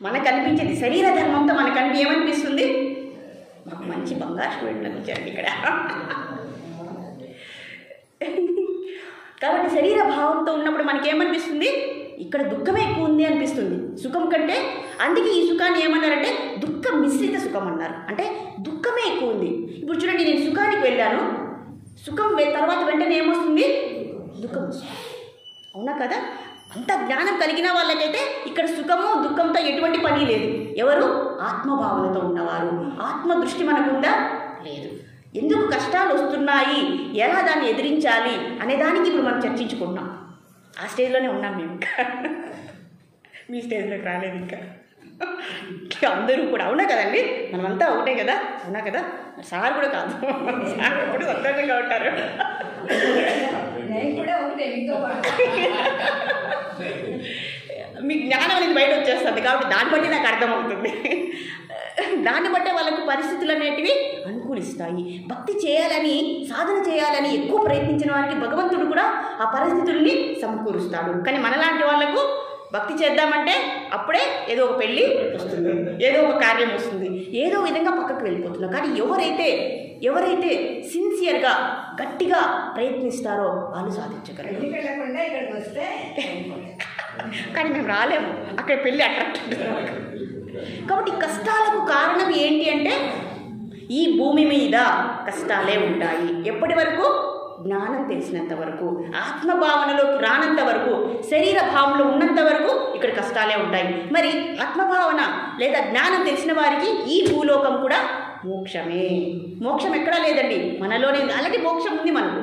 మనకు అనిపించేది శరీర ధర్మంతో మనకు ఏమనిపిస్తుంది? మాకు మంచి బంగారు స్టూడెంట్ అనిపించండి ఇక్కడ. కాబట్టి శరీర భావంతో ఉన్నప్పుడు మనకేమనిపిస్తుంది? ఇక్కడ దుఃఖమే ఎక్కువ ఉంది అనిపిస్తుంది సుఖం కంటే. అందుకే ఈ సుఖాన్ని ఏమన్నారంటే దుఃఖ మిశ్రిత సుఖం అన్నారు. అంటే దుఃఖమే ఎక్కువ ఉంది. ఇప్పుడు చూడండి, నేను సుఖానికి వెళ్ళాను, సుఖం తర్వాత వెంటనే ఏమొస్తుంది? దుఃఖం. అవునా కదా? అంత జ్ఞానం కలిగిన వాళ్ళకైతే ఇక్కడ సుఖము దుఃఖంతో ఎటువంటి పని లేదు. ఎవరు? ఆత్మభావనతో ఉన్నవారు. ఆత్మ దృష్టి మనకుందా? లేదు. ఎందుకు కష్టాలు వస్తున్నాయి, ఎలా దాన్ని ఎదిరించాలి అనే దానికి ఇప్పుడు మనం చర్చించుకుంటున్నాం. ఆ స్టేజ్లోనే ఉన్నాం మేము. ఇంకా మీ స్టేజ్లోకి రాలేదు ఇంకా అందరూ కూడా. అవునా కదండి? మనమంతా ఒకటే కదా. అవునా కదా? సార్ కూడా కాదు, సార్ కూడా సంతోషంగా ఉంటారు. మీ జ్ఞానం అనేది బయట వచ్చేస్తుంది కాబట్టి దాన్ని బట్టి నాకు అర్థమవుతుంది. దాన్ని బట్టే వాళ్ళకు పరిస్థితులు అనేటివి అనుకూలిస్తాయి. భక్తి చేయాలని, సాధన చేయాలని ఎక్కువ ప్రయత్నించిన వారికి భగవంతుడు కూడా ఆ పరిస్థితుల్ని సమకూరుస్తాడు. కానీ మనలాంటి వాళ్లకు భక్తి చేద్దామంటే అప్పుడే ఏదో ఒక పెళ్ళి వస్తుంది, ఏదో ఒక కార్యం వస్తుంది, ఏదో విధంగా పక్కకు వెళ్ళిపోతున్నాం. కానీ ఎవరైతే సిన్సియర్గా గట్టిగా ప్రయత్నిస్తారో వాళ్ళు సాధించగలరు. కానీ మేము రాలేము, అక్కడ పెళ్ళి అట్రాక్ట్. కాబట్టి కష్టాలకు కారణం ఏంటి అంటే ఈ భూమి మీద కష్టాలే ఉంటాయి. ఎప్పటి వరకు? జ్ఞానం తెలిసినంత వరకు, ఆత్మభావనలోకి రానంత వరకు, శరీర భావంలో ఉన్నంత వరకు ఇక్కడ కష్టాలే ఉంటాయి. మరి ఆత్మభావన లేదా జ్ఞానం తెలిసిన వారికి ఈ భూలోకం కూడా మోక్షమే. మోక్షం ఎక్కడా లేదండి, మనలోనే ఉంది. అలాగే మోక్షం ఉంది మనకు.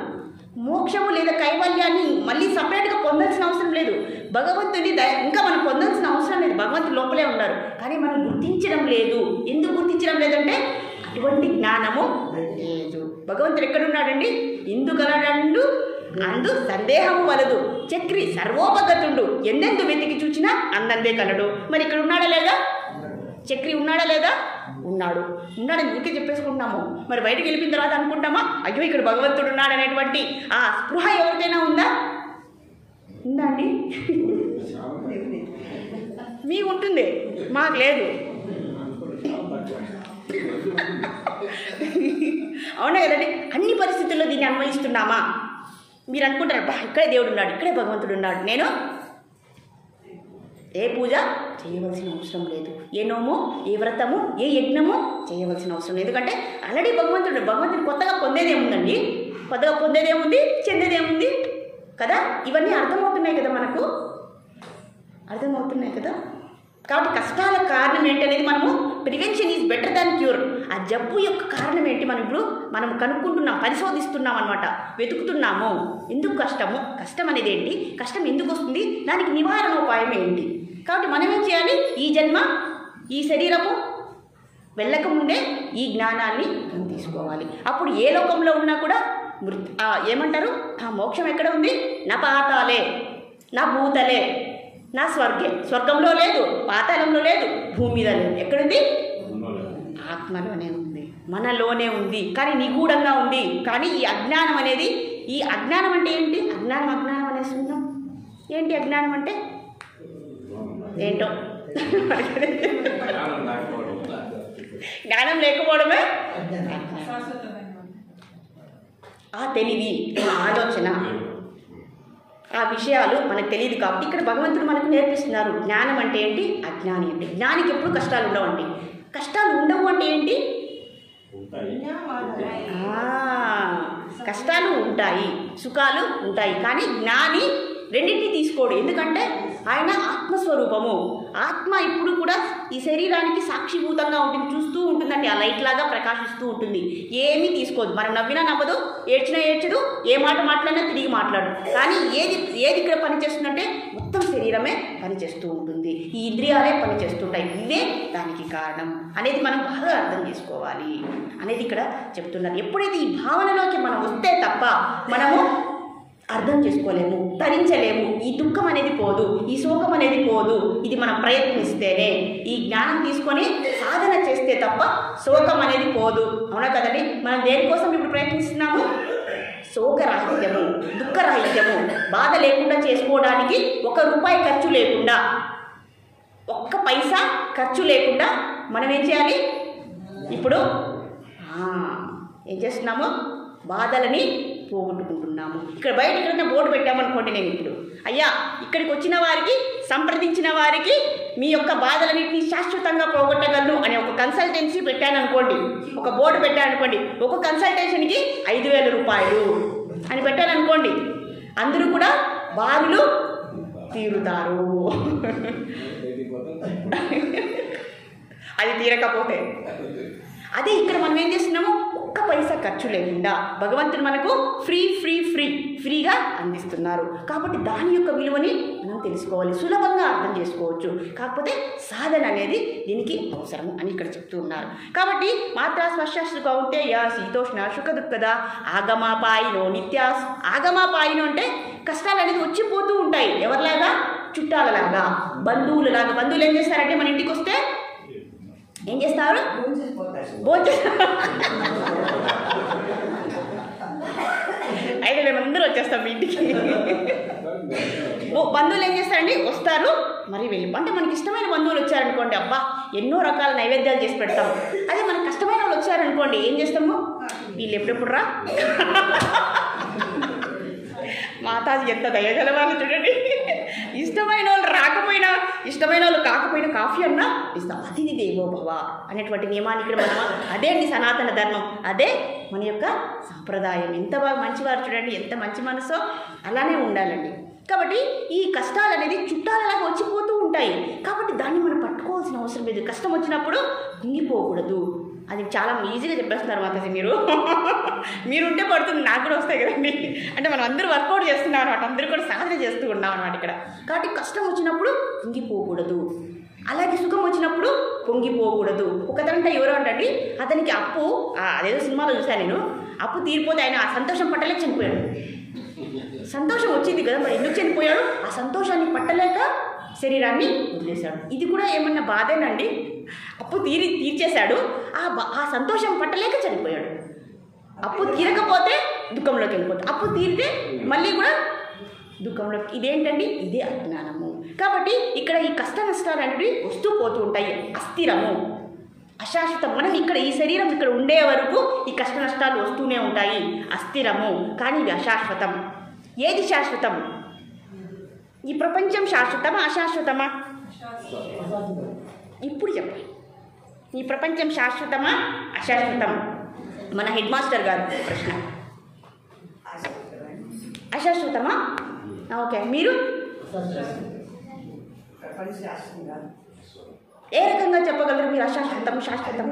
మోక్షము లేదా కైవల్యాన్ని మళ్ళీ సపరేట్గా పొందాల్సిన అవసరం లేదు. భగవంతుని ఇంకా మనం పొందాల్సిన అవసరం లేదు. భగవంతుని లోపలే ఉన్నారు. కానీ మనం గుర్తించడం లేదు. ఎందుకు గుర్తించడం లేదంటే అటువంటి జ్ఞానము లేదు. భగవంతుడు ఎక్కడున్నాడండి? ఇందుకలడండు అందు సందేహము వలదు, చక్రి సర్వోపగతుండు, ఎందెందు వెతికి చూచినా అందందే కలడు. మరి ఇక్కడ ఉన్నాడా లేదా? చక్రి ఉన్నాడా లేదా? ఉన్నాడని ఊరికే చెప్పేసుకుంటున్నాము. మరి బయటకు వెళ్ళిన తర్వాత అనుకుంటామా అయ్యో ఇక్కడ భగవంతుడు ఉన్నాడు అనేటువంటి ఆ స్పృహ ఎవరికైనా ఉందా అండి? మీకు ఉంటుంది, మాకు లేదు. అవునా కదండి? అన్ని పరిస్థితుల్లో దీన్ని అన్వయిస్తున్నామా? మీరు అనుకుంటారు ఇక్కడే దేవుడు ఉన్నాడు, ఇక్కడే భగవంతుడు ఉన్నాడు, నేను ఏ పూజ చేయవలసిన అవసరం లేదు, ఏ నోము, ఏ వ్రతము, ఏ యజ్ఞము చేయవలసిన అవసరం లేదు. ఎందుకంటే ఆల్రెడీ భగవంతుడు కొత్తగా పొందేదేముందండి? కొత్తగా పొందేదేముంది, చెందేదేముంది కదా? ఇవన్నీ అర్థమవుతున్నాయి కదా, మనకు అర్థమవుతున్నాయి కదా. కాబట్టి కష్టాల కారణం ఏంటనేది మనము prevention is better than cure. ఆ జబ్బు యొక్క కారణం ఏంటి మనం కనుక్కుంటున్నాం, పరిశోధిస్తున్నాం అనమాట, వెతుకుతున్నాము. ఎందుకు కష్టం అనేది ఏంటి, కష్టం ఎందుకు వస్తుంది, దానికి నివారణ ఉపాయం ఏంటి. కాబట్టి మనం ఏం చేయాలి? ఈ జన్మ, ఈ శరీరము వెళ్ళకముందే ఈ జ్ఞానాన్ని మనం తీసుకోవాలి. అప్పుడు ఏ లోకంలో ఉన్నా కూడా ఏమంటారు? ఆ మోక్షం ఎక్కడ ఉంది? నా పాతాలే, నా భూతలే, నా స్వర్గంలో లేదు, పాతాళంలో లేదు, భూమి మీద లేదు. ఎక్కడుంది? ఆత్మలోనే ఉంది, మనలోనే ఉంది. కానీ నిగూఢంగా ఉంది. కానీ ఈ అజ్ఞానం అనేది, ఈ అజ్ఞానం అంటే ఏంటి? అజ్ఞానం అనేస్తున్నాం. ఏంటి అజ్ఞానం అంటే? ఏంటో జ్ఞానం లేకపోవడమే ఆ తెలివి, ఆ ఆలోచన, ఆ విషయాలు మనకు తెలియదు. కాబట్టి ఇక్కడ భగవంతుడు మనకు నేర్పిస్తున్నారు జ్ఞానం అంటే ఏంటి, అజ్ఞాని అంటే. జ్ఞానికి ఎప్పుడు కష్టాలు ఉండవండి. కష్టాలు ఉండవు అంటే ఏంటి? కష్టాలు ఉంటాయి, సుఖాలు ఉంటాయి. కానీ జ్ఞాని రెండింటినీ తీసుకోడు. ఎందుకంటే ఆయన ఆత్మస్వరూపము. ఆత్మ ఇప్పుడు కూడా ఈ శరీరానికి సాక్షిభూతంగా ఉంటుంది, చూస్తూ ఉంటుందండి. ఆ లైట్ లాగా ప్రకాశిస్తూ ఉంటుంది. ఏమీ తీసుకోదు. మనం నవ్వినా నవ్వదు, ఏడ్చినా ఏడ్చదు, ఏ మాట మాట్లాడినా తిరిగి మాట్లాడు. కానీ ఏది ఇక్కడ పనిచేస్తుందంటే మొత్తం శరీరమే పనిచేస్తూ ఉంటుంది, ఈ ఇంద్రియాలే పనిచేస్తుంటాయి. ఇదే దానికి కారణం అనేది మనం బాగా అర్థం చేసుకోవాలి అనేది ఇక్కడ చెప్తున్నారు. ఎప్పుడైతే ఈ భావనలోకి మనం వస్తే తప్ప మనము అర్థం చేసుకోలేము, తరించలేము. ఈ దుఃఖం అనేది పోదు, ఈ శోకం అనేది పోదు. ఇది మనం ప్రయత్నిస్తేనే, ఈ జ్ఞానం తీసుకొని సాధన చేస్తే తప్ప శోకం అనేది పోదు. అవునా కదండి? మనం దేనికోసం ఇప్పుడు ప్రయత్నిస్తున్నాము? శోకరాహిత్యము, దుఃఖరాహిత్యము, బాధ లేకుండా చేసుకోవడానికి 1 రూపాయి ఖర్చు లేకుండా, 1 పైసా ఖర్చు లేకుండా మనం ఏం చేయాలి? ఇప్పుడు ఏం చేస్తున్నాము? బాధలని పోగొట్టుకుంటున్నాము. ఇక్కడ బయట ఎక్కడైనా బోర్డు పెట్టామనుకోండి, నేను ఇప్పుడు అయ్యా ఇక్కడికి వచ్చిన వారికి, సంప్రదించిన వారికి మీ యొక్క బాధలన్నింటినీ శాశ్వతంగా పోగొట్టగలను అనే ఒక కన్సల్టెన్సీ పెట్టాను అనుకోండి, ఒక బోర్డు పెట్టాను అనుకోండి, ఒక కన్సల్టేషన్కి 5,000 రూపాయలు అని పెట్టాను అనుకోండి, అందరూ కూడా బాధలు తీరుతారు. అది తీరకపోతే అదే ఇక్కడ మనం ఏం చేస్తున్నాము? 1 పైసా ఖర్చు లేకుండా భగవంతుడు మనకు ఫ్రీగా అందిస్తున్నారు. కాబట్టి దాని యొక్క విలువని మనం తెలుసుకోవాలి, సులభంగా అర్థం చేసుకోవచ్చు. కాకపోతే సాధన అనేది దీనికి అవసరం అని ఇక్కడ చెప్తూ ఉన్నారు. కాబట్టి మాత్రా స్పర్శ కౌంతేయ శీతోష్ణ సుఖ దుఃఖద ఆగమాపాయినో నిత్యాస్. ఆగమాపాయినో అంటే కష్టాలు అనేది వచ్చిపోతూ ఉంటాయి. ఎవరిలాగా? చుట్టాలలాగా, బంధువులలాగా. బంధువులు ఏం చేస్తారంటే మన ఇంటికి వస్తే ఏం చేస్తారు? భోంచేస్తారు. అయితే మేమందరూ వచ్చేస్తాం మీ ఇంటికి. బంధువులు ఏం చేస్తారండి? వస్తారు మరి వెళ్ళి. అంటే మనకి ఇష్టమైన బంధువులు వచ్చారనుకోండి, అబ్బా ఎన్నో రకాల నైవేద్యాలు చేసి పెడతాం. అదే మనకు కష్టమైన వాళ్ళు వచ్చారనుకోండి, ఏం చేస్తాము? వీళ్ళు ఎప్పుడెప్పుడు రా. మాతాజీ ఎంత దయగలవాళ్ళు చూడండి. ఇష్టమైన వాళ్ళు రాకపోయినా, ఇష్టమైన వాళ్ళు కాకపోయినా కాఫీ అన్నా ఇస్తాం. అతిథి దేవో భవ అనేటువంటి నియమాన్ని ఇక్కడ మనం, అదే అండి సనాతన ధర్మం, అదే మన యొక్క సంప్రదాయం. ఎంత బాగా మంచివారు చూడండి, ఎంత మంచి మనసో అలానే ఉండాలండి. కాబట్టి ఈ కష్టాలు అనేది చుట్టాలలాగా వచ్చిపోతూ ఉంటాయి. కాబట్టి దాన్ని మనం పట్టుకోవాల్సిన అవసరం లేదు. కష్టం వచ్చినప్పుడు కుంగిపోకూడదు. అది చాలా ఈజీగా చెప్పేస్తున్నారు మాతాజీ మీరు. మీరుంటే పడుతుంది, నాకు కూడా వస్తాయి కదండి. అంటే మనం అందరూ వర్కౌట్ చేస్తున్నాం అనమాట, అందరూ కూడా సాధన చేస్తూ ఉన్నాం అనమాట ఇక్కడ. కాబట్టి కష్టం వచ్చినప్పుడు కుంగిపోకూడదు, అలాగే సుఖం వచ్చినప్పుడు పొంగిపోకూడదు. ఒకతనంట ఎవరో అంటండి, అతనికి అప్పు, అదేదో సినిమాలో చూశాను నేను, అప్పు తీరిపోతే ఆయన ఆ సంతోషం పట్టలేక చనిపోయాడు. సంతోషం వచ్చింది కదా, మరి ఎందుకు చనిపోయాడు? ఆ సంతోషాన్ని పట్టలేక శరీరాన్ని వదిలేశాడు. ఇది కూడా ఏమన్నా బాధేనండి? అప్పు తీర్చేశాడు, ఆ సంతోషం పట్టలేక చనిపోయాడు. అప్పు తీరకపోతే దుఃఖంలోకి వెళ్ళిపోతాడు, అప్పు తీరితే మళ్ళీ కూడా దుఃఖంలోకి. ఇదేంటండి? ఇదే అజ్ఞానము. కాబట్టి ఇక్కడ ఈ కష్ట నష్టాలు అనేవి వస్తూ పోతూ ఉంటాయి. అస్థిరము, అశాశ్వతం. మనం ఇక్కడ ఈ శరీరం ఇక్కడ ఉండే వరకు ఈ కష్ట నష్టాలు వస్తూనే ఉంటాయి. అస్థిరము, కానీ ఇది అశాశ్వతం. ఏది శాశ్వతం? ఈ ప్రపంచం శాశ్వతమా అశాశ్వతమా? ఇప్పుడు చెప్పండి, ఈ ప్రపంచం శాశ్వతమా అశాశ్వతం? మన హెడ్ మాస్టర్ గారు ప్రశ్న. అశాశ్వతమా? ఓకే, మీరు ఏ రకంగా చెప్పగలరు మీరు? అశాశ్వతం శాశ్వతం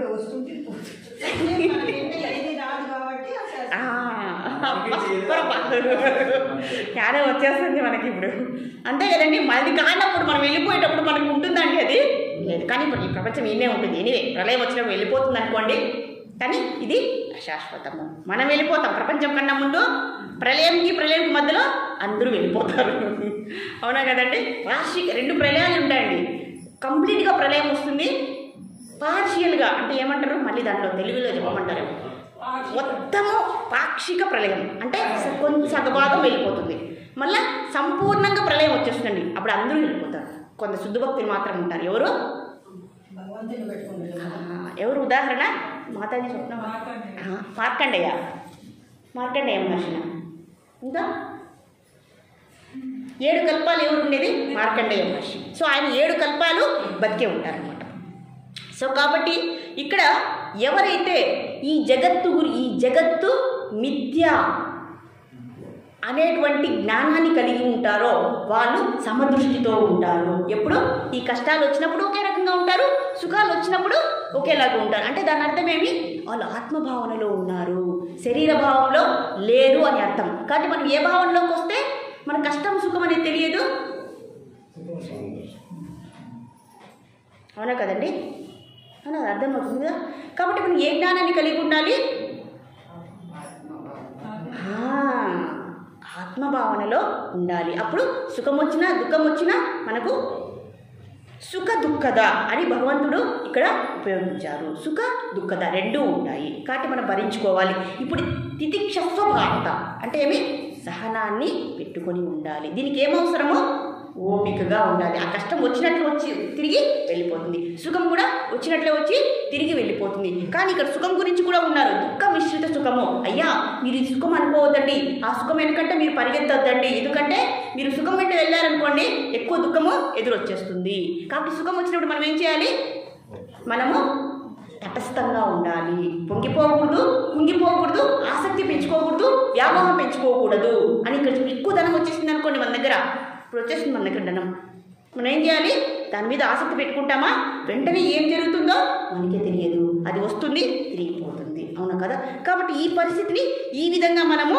యాదే వచ్చేస్తుంది మనకి ఇప్పుడు. అంతే కదండి, మనది కానప్పుడు మనం వెళ్ళిపోయేటప్పుడు మనకు ఉంటుందండి అది లేదు. కానీ ఇప్పుడు ఈ ప్రపంచం ఈయనే ఉంటుంది. ఎనివే ప్రళయం వచ్చినప్పుడు వెళ్ళిపోతుంది అనుకోండి, కానీ ఇది అశాశ్వతము. మనం వెళ్ళిపోతాం. ప్రపంచం కన్నా ముందు ప్రళయంకి మధ్యలో అందరూ వెళ్ళిపోతారు. అవునా కదండి? వార్షిక 2 ప్రళయాలు ఉంటాయండి. కంప్లీట్గా ప్రళయం వస్తుంది, పార్షియల్గా అంటే ఏమంటారు, మళ్ళీ దాంట్లో తెలుగులో చెప్పమంటారు, మొత్తము పాక్షిక ప్రళయం అంటే కొంచెం సగభాగం వెళ్ళిపోతుంది. మళ్ళీ సంపూర్ణంగా ప్రళయం వచ్చేస్తుందండి, అప్పుడు అందరూ వెళ్ళిపోతారు. కొంత శుద్ధ భక్తులు మాత్రం ఉంటారు. ఎవరు ఉదాహరణ? మాతాజీ స్వప్న, మార్కండేయ మహర్షి. ఇంకా 7 కల్పాలు ఎవరు ఉండేది? మార్కండేయ మహర్షి. సో ఆయన 7 కల్పాలు బతికే ఉంటారనమాట. సో కాబట్టి ఇక్కడ ఎవరైతే ఈ జగత్తు మిథ్య అనేటువంటి జ్ఞానాన్ని కలిగి ఉంటారో వాళ్ళు సమదృష్టితో ఉంటారు. ఎప్పుడు ఈ కష్టాలు వచ్చినప్పుడు ఒకే రకంగా ఉంటారు, సుఖాలు వచ్చినప్పుడు ఒకేలాగా ఉంటారు. అంటే దాని అర్థం ఏమి? వాళ్ళు ఆత్మభావనలో ఉన్నారు, శరీర భావంలో లేరు అని అర్థం. కాబట్టి మనం ఏ భావనలోకి వస్తే మన కష్టం సుఖం అనేది తెలియదు. అవునా కదండి? అవునా, అర్థమవుతుంది కదా? కాబట్టి మనం ఏ జ్ఞానాన్ని కలిగి ఉండాలి? ఆత్మభావనలో ఉండాలి. అప్పుడు సుఖం వచ్చినా దుఃఖం వచ్చినా మనకు సుఖ దుఃఖద అని భగవంతుడు ఇక్కడ ఉపయోగించారు. సుఖ దుఃఖద 2 ఉంటాయి. కాబట్టి మనం భరించుకోవాలి. ఇప్పుడు తితిక్షస్వ భారత అంటే ఏమి? సహనాన్ని పెట్టుకొని ఉండాలి. దీనికి ఏమవసరమో ఓపికగా ఉండాలి. ఆ కష్టం వచ్చినట్లు వచ్చి తిరిగి వెళ్ళిపోతుంది, సుఖం కూడా వచ్చినట్లే వచ్చి తిరిగి వెళ్ళిపోతుంది. కానీ ఇక్కడ సుఖం గురించి కూడా ఉన్నారు, దుఃఖ మిశ్రిత సుఖము. అయ్యా మీరు ఈ సుఖం అనుకోవద్దండి, ఆ సుఖం ఎందుకంటే మీరు పరిగెత్తొద్దండి, ఎందుకంటే మీరు సుఖం వెంట వెళ్ళారనుకోండి ఎక్కువ దుఃఖము ఎదురొచ్చేస్తుంది. కాబట్టి సుఖం వచ్చినప్పుడు మనం ఏం చేయాలి? మనము తటస్థంగా ఉండాలి, పొంగిపోకూడదు, కుంగిపోకూడదు, ఆసక్తి పెంచుకోకూడదు, వ్యామోహం పెంచుకోకూడదు. అని ఇక్కడ ఎక్కువ ధనం వచ్చేసింది అనుకోండి మన దగ్గర, ఇప్పుడు వచ్చేసింది మన దగ్గర ధనం, మనం ఏం చేయాలి? దాని మీద ఆసక్తి పెట్టుకుంటామా? వెంటనే ఏం జరుగుతుందో మనకే తెలియదు, అది వస్తుంది తిరిగిపోతుంది. అవునా కదా? కాబట్టి ఈ పరిస్థితిని ఈ విధంగా మనము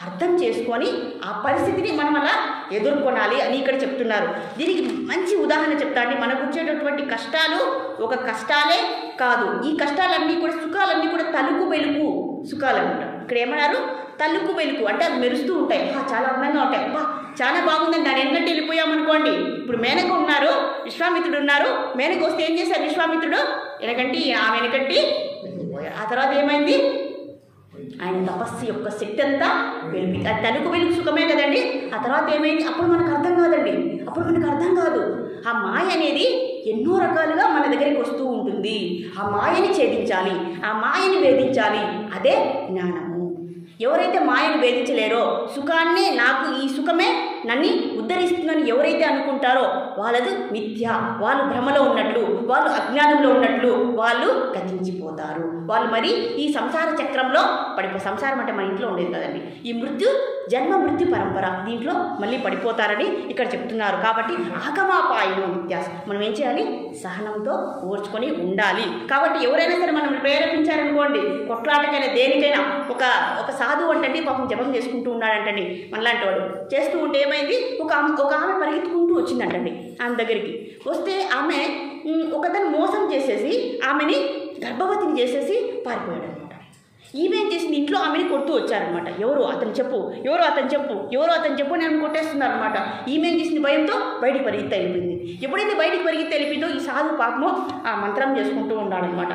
అర్థం చేసుకొని ఆ పరిస్థితిని మనం అలా ఎదుర్కొనాలి అని ఇక్కడ చెప్తున్నారు. దీనికి మంచి ఉదాహరణ చెప్తాండి. మనకు వచ్చేటటువంటి కష్టాలు ఒక కష్టాలే కాదు, ఈ కష్టాలన్నీ కూడా సుఖాలన్నీ కూడా తలుపు వెలుగు సుఖాలు అంటారు. ఇక్కడ ఏమన్నారు? తలుపు వెలుగు అంటే అవి మెరుస్తూ ఉంటాయి, చాలా అందంగా ఉంటాయి. అబ్బా చాలా బాగుందని దాని వెనకంటే వెళ్ళిపోయామనుకోండి, ఇప్పుడు మేనక ఉన్నారు, విశ్వామిత్రుడు ఉన్నారు, మేనక వస్తే ఏం చేశారు విశ్వామిత్రుడు? వెనకంటి ఆమె వెనకంటి వెళ్ళిపోయారు. ఆ తర్వాత ఏమైంది? ఆయన తపస్సు యొక్క శక్తి అంతా వెలిపి, అది తనకు వెలుగు సుఖమే కదండి. ఆ తర్వాత ఏమైంది? అప్పుడు మనకు అర్థం కాదండి, అప్పుడు మనకు అర్థం కాదు. ఆ మాయ అనేది ఎన్నో రకాలుగా మన దగ్గరికి వస్తూ ఉంటుంది. ఆ మాయని ఛేదించాలి, ఆ మాయని వేధించాలి, అదే జ్ఞానము. ఎవరైతే మాయను వేధించలేరో, సుఖాన్నే నాకు ఈ సుఖమే నన్ను ఉద్ధరిస్తుందని ఎవరైతే అనుకుంటారో వాళ్ళది మిథ్య, వాళ్ళు భ్రమలో ఉన్నట్లు, వాళ్ళు అజ్ఞానంలో ఉన్నట్లు వాళ్ళు గతించిపోతారు. వాళ్ళు మరి ఈ సంసార చక్రంలో సంసారం అంటే మన ఇంట్లో ఉండేది కదండి, ఈ జన్మ మృత్యు పరంపర, దీంట్లో మళ్ళీ పడిపోతారని ఇక్కడ చెప్తున్నారు. కాబట్టి ఆగమాపాయనం వ్యత్యాసం. మనం ఏం చేయాలి? సహనంతో ఓర్చుకొని ఉండాలి. కాబట్టి ఎవరైనా సరే మనం ప్రేరేపించారనుకోండి, కొట్లాటకైనా దేనికైనా, ఒక సాధువు అంటండి పాపం జపం చేసుకుంటూ ఉన్నాడంటండి, మనలాంటి వాడు చేస్తూ ఉంటే ఏమైంది? ఒక ఆమె పరిగెత్తుకుంటూ వచ్చిందంటండి ఆమె దగ్గరికి. వస్తే ఆమె ఒకతను మోసం చేసేసి ఆమెని గర్భవతిని చేసేసి పారిపోయాడు అనమాట. ఈమె ఏం చేసింది? ఇంట్లో ఆమెని కొడుతూ వచ్చారనమాట. ఎవరు అతను చెప్పు, ఎవరు అతను చెప్పు, ఎవరు అతను చెప్పు అని ఆమె కొట్టేస్తున్నారు అనమాట. ఈమె ఏం చేసింది? భయంతో బయటికి పరిగెత్తి వెళ్ళిపోయింది. ఎప్పుడైతే బయటికి పరిగెత్తి వెళ్ళిపోయిందో ఈ సాధు పాపము ఆ మంత్రం చేసుకుంటూ ఉన్నాడనమాట.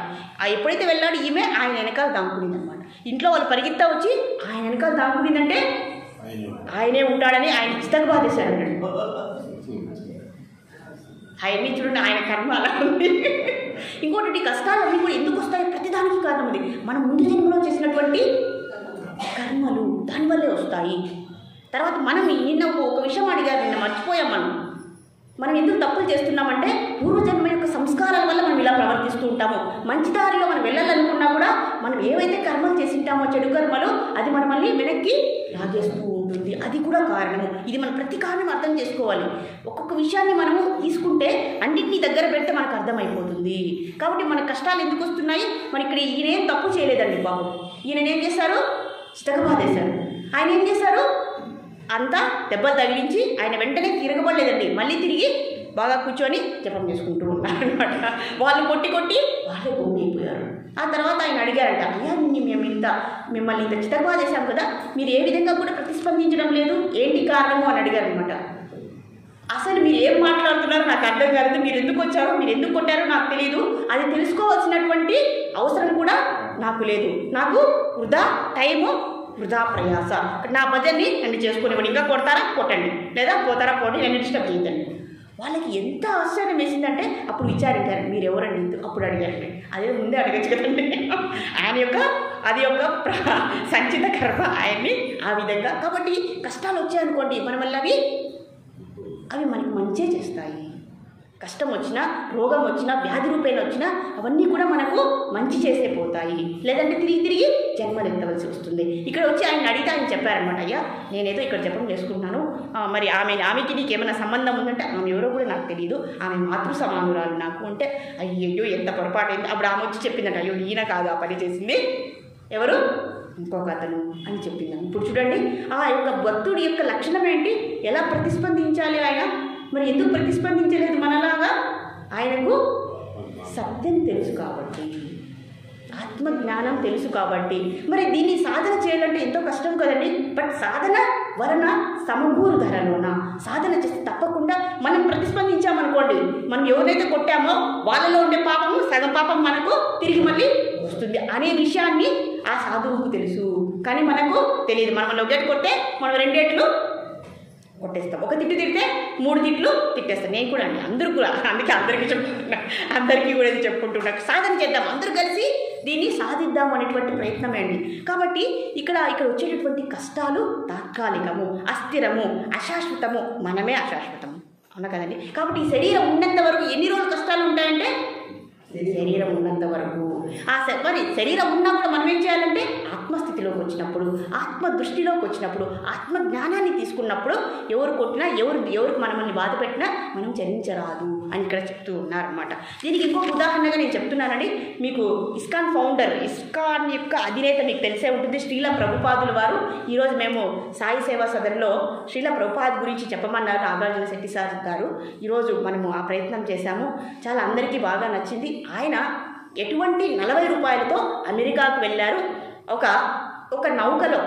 ఎప్పుడైతే వెళ్ళాడు ఈమె ఆయన వెనకాల దాక్కునింది అనమాట. ఇంట్లో వాళ్ళు పరిగెత్తా వచ్చి ఆయన వెనకాల దాక్కునిందంటే ఆయనే ఉంటాడని ఆయన చిత్తకు బాధేశాడు. ఆయన్ని చూడండి, ఆయన కర్మ అలా ఉంది. ఇంకోటి కష్టాలన్నీ కూడా ఎందుకు వస్తాయి? ప్రతిదానికి కారణం ఇది మనం ముందు జన్మలో చేసినటువంటి కర్మలు, దానివల్లే వస్తాయి. తర్వాత మనం ఈయన ఒక విషయం అడిగారు, నిన్న మర్చిపోయాం. మనం ఎందుకు తప్పులు చేస్తున్నామంటే పూర్వజన్మ యొక్క సంస్కారాల వల్ల మనం ఇలా ప్రవర్తిస్తూ ఉంటాము. మంచి దారిలో మనం వెళ్ళాలనుకున్నా కూడా మనం ఏవైతే కర్మలు చేసి ఉంటామో, చెడు కర్మలు, అది మనం మళ్ళీ వెనక్కి లాగేస్తూ ఉంటుంది. అది కూడా కారణము. ఇది మనం ప్రతి కారణం అర్థం చేసుకోవాలి. ఒక్కొక్క విషయాన్ని మనము తీసుకుంటే అన్నింటినీ దగ్గర పెడితే మనకు అర్థమైపోతుంది. కాబట్టి మన కష్టాలు ఎందుకు వస్తున్నాయి? మరి ఇక్కడ ఈయనేం తప్పు చేయలేదండి బాబు. ఈయననేం చేశారు? చితకబాదేశారు. ఆయన ఏం చేశారు? అంతా దెబ్బలు తగిలించి ఆయన వెంటనే తిరగబడలేదండి, మళ్ళీ తిరిగి బాగా కూర్చొని జపం చేసుకుంటూ ఉన్నారనమాట. వాళ్ళు కొట్టి వాళ్ళే పొంగిపోయారు. ఆ తర్వాత ఆయన అడిగారంట, అయ్యా మిమ్మల్ని ఇంత చితకబా చేశాం కదా, మీరు ఏ విధంగా కూడా ప్రతిస్పందించడం లేదు, ఏంటి కారణము అని అడిగారనమాట. అసలు మీరు ఏం మాట్లాడుతున్నారో నాకు అర్థం కాలేదు, మీరు ఎందుకు వచ్చారో, మీరు ఎందుకు కొట్టారో నాకు తెలియదు, అది తెలుసుకోవాల్సినటువంటి అవసరం కూడా నాకు లేదు. నాకు వృధా టైము, వృధా ప్రయాస. నా భజన్ని నన్ను చేసుకునేవాడు, ఇంకా కొడతారా కొట్టండి, లేదా పోతారా పోటీ, నన్ను డిస్టర్బ్ చేయదండి. వాళ్ళకి ఎంత ఆశ్చర్యం వేసిందంటే అప్పుడు విచారించారు, మీరు ఎవరండి? అప్పుడు అడిగారండి. అదే ముందే అడగచ్చు కదండి. ఆయన యొక్క అది యొక్క సంచిత కర్మ ఆయన్ని ఆ విధంగా. కాబట్టి కష్టాలు వచ్చాయనుకోండి మన వల్ల అవి మనకి మంచే చేస్తాయి. కష్టం వచ్చినా, రోగం వచ్చినా, వ్యాధి రూపేణ వచ్చినా అవన్నీ కూడా మనకు మంచి చేసే పోతాయి. లేదంటే తిరిగి జన్మలెత్తవలసి వస్తుంది. ఇక్కడ వచ్చి ఆయన అడిగితే ఆయన చెప్పారనమాట, అయ్యా నేనేదో ఇక్కడ జపం చేసుకుంటున్నాను, మరి ఆమెకి నీకు ఏమైనా సంబంధం ఉందంటే ఆమె ఎవరో కూడా నాకు తెలియదు, ఆమె మాతృ సమానురాలు నాకు అంటే, అయ్యో ఎంత పొరపాటు అయింది. అప్పుడు ఆమె వచ్చి చెప్పిందంట, అయ్యో ఈయన కాదు ఆ పని చేసింది, ఎవరు ఇంకొక అతను అని చెప్పిందని. ఇప్పుడు చూడండి ఆ యొక్క భక్తుడి యొక్క లక్షణం ఏంటి, ఎలా ప్రతిస్పందించాలి ఆయన. మరి ఎందుకు ప్రతిస్పందించలేదు మనలాగా? ఆయనకు సత్యం తెలుసు కాబట్టి, ఆత్మజ్ఞానం తెలుసు కాబట్టి. మరి దీన్ని సాధన చేయాలంటే ఎంతో కష్టం కదండి. బట్ సాధన వలన సమగూరు ధరలోన సాధన చేస్తే తప్పకుండా మనం ప్రతిస్పందించామనుకోండి, మనం ఎవరైతే కొట్టామో వాళ్ళలో ఉండే పాపము సగం పాపం మనకు తిరిగి మళ్ళీ వస్తుంది అనే విషయాన్ని ఆ సాధువుకు తెలుసు. కానీ మనకు తెలియదు. మనం ఒకటి కొట్టే మనం 2 ఏట్లు కొట్టేస్తాం, ఒక తిట్టు తిడితే 3 తిట్లు తిట్టేస్తాం. నేను కూడా అండి, అందరూ కూడా, అందుకే అందరికీ కూడా ఇది చెప్పుకుంటున్నా. సాధన చేద్దాం, అందరూ కలిసి దీన్ని సాధిద్దాం అనేటువంటి ప్రయత్నమే అండి. కాబట్టి ఇక్కడ వచ్చేటటువంటి కష్టాలు తాత్కాలికము, అస్థిరము, అశాశ్వతము, మనమే అశాశ్వతము, అవునా కదండి. కాబట్టి ఈ శరీరం ఉన్నంత వరకు ఎన్ని రోజులు కష్టాలు ఉంటాయంటే శరీరం ఉన్నంత వరకు. మరి శరీరం ఉన్నా కూడా మనం ఏం చేయాలంటే ఆత్మస్థితిలోకి వచ్చినప్పుడు, ఆత్మ దృష్టిలోకి వచ్చినప్పుడు, ఆత్మ జ్ఞానాన్ని తీసుకున్నప్పుడు ఎవరు కొట్టినా, ఎవరికి మనల్ని బాధ పెట్టినా మనం చరించరాదు అని ఇక్కడ చెప్తూ ఉన్నారన్నమాట. దీనికి ఇంకొక ఉదాహరణగా నేను చెప్తున్నానండి. మీకు ఇస్కాన్ ఫౌండర్, ఇస్కాన్ యొక్క అధినేత మీకు తెలిసే ఉంటుంది, శ్రీల ప్రభుపాదుల వారు. ఈరోజు మేము సాయి సేవా సదన్లో శ్రీల ప్రభుపాద్ గురించి చెప్పమన్నారు నాగార్జున శెట్టి సార్ గారు. ఈరోజు మనము ఆ ప్రయత్నం చేశాము, చాలా అందరికీ బాగా నచ్చింది. ఆయన ఎటువంటి 40 రూపాయలతో అమెరికాకు వెళ్ళారు. ఒక నౌకలో,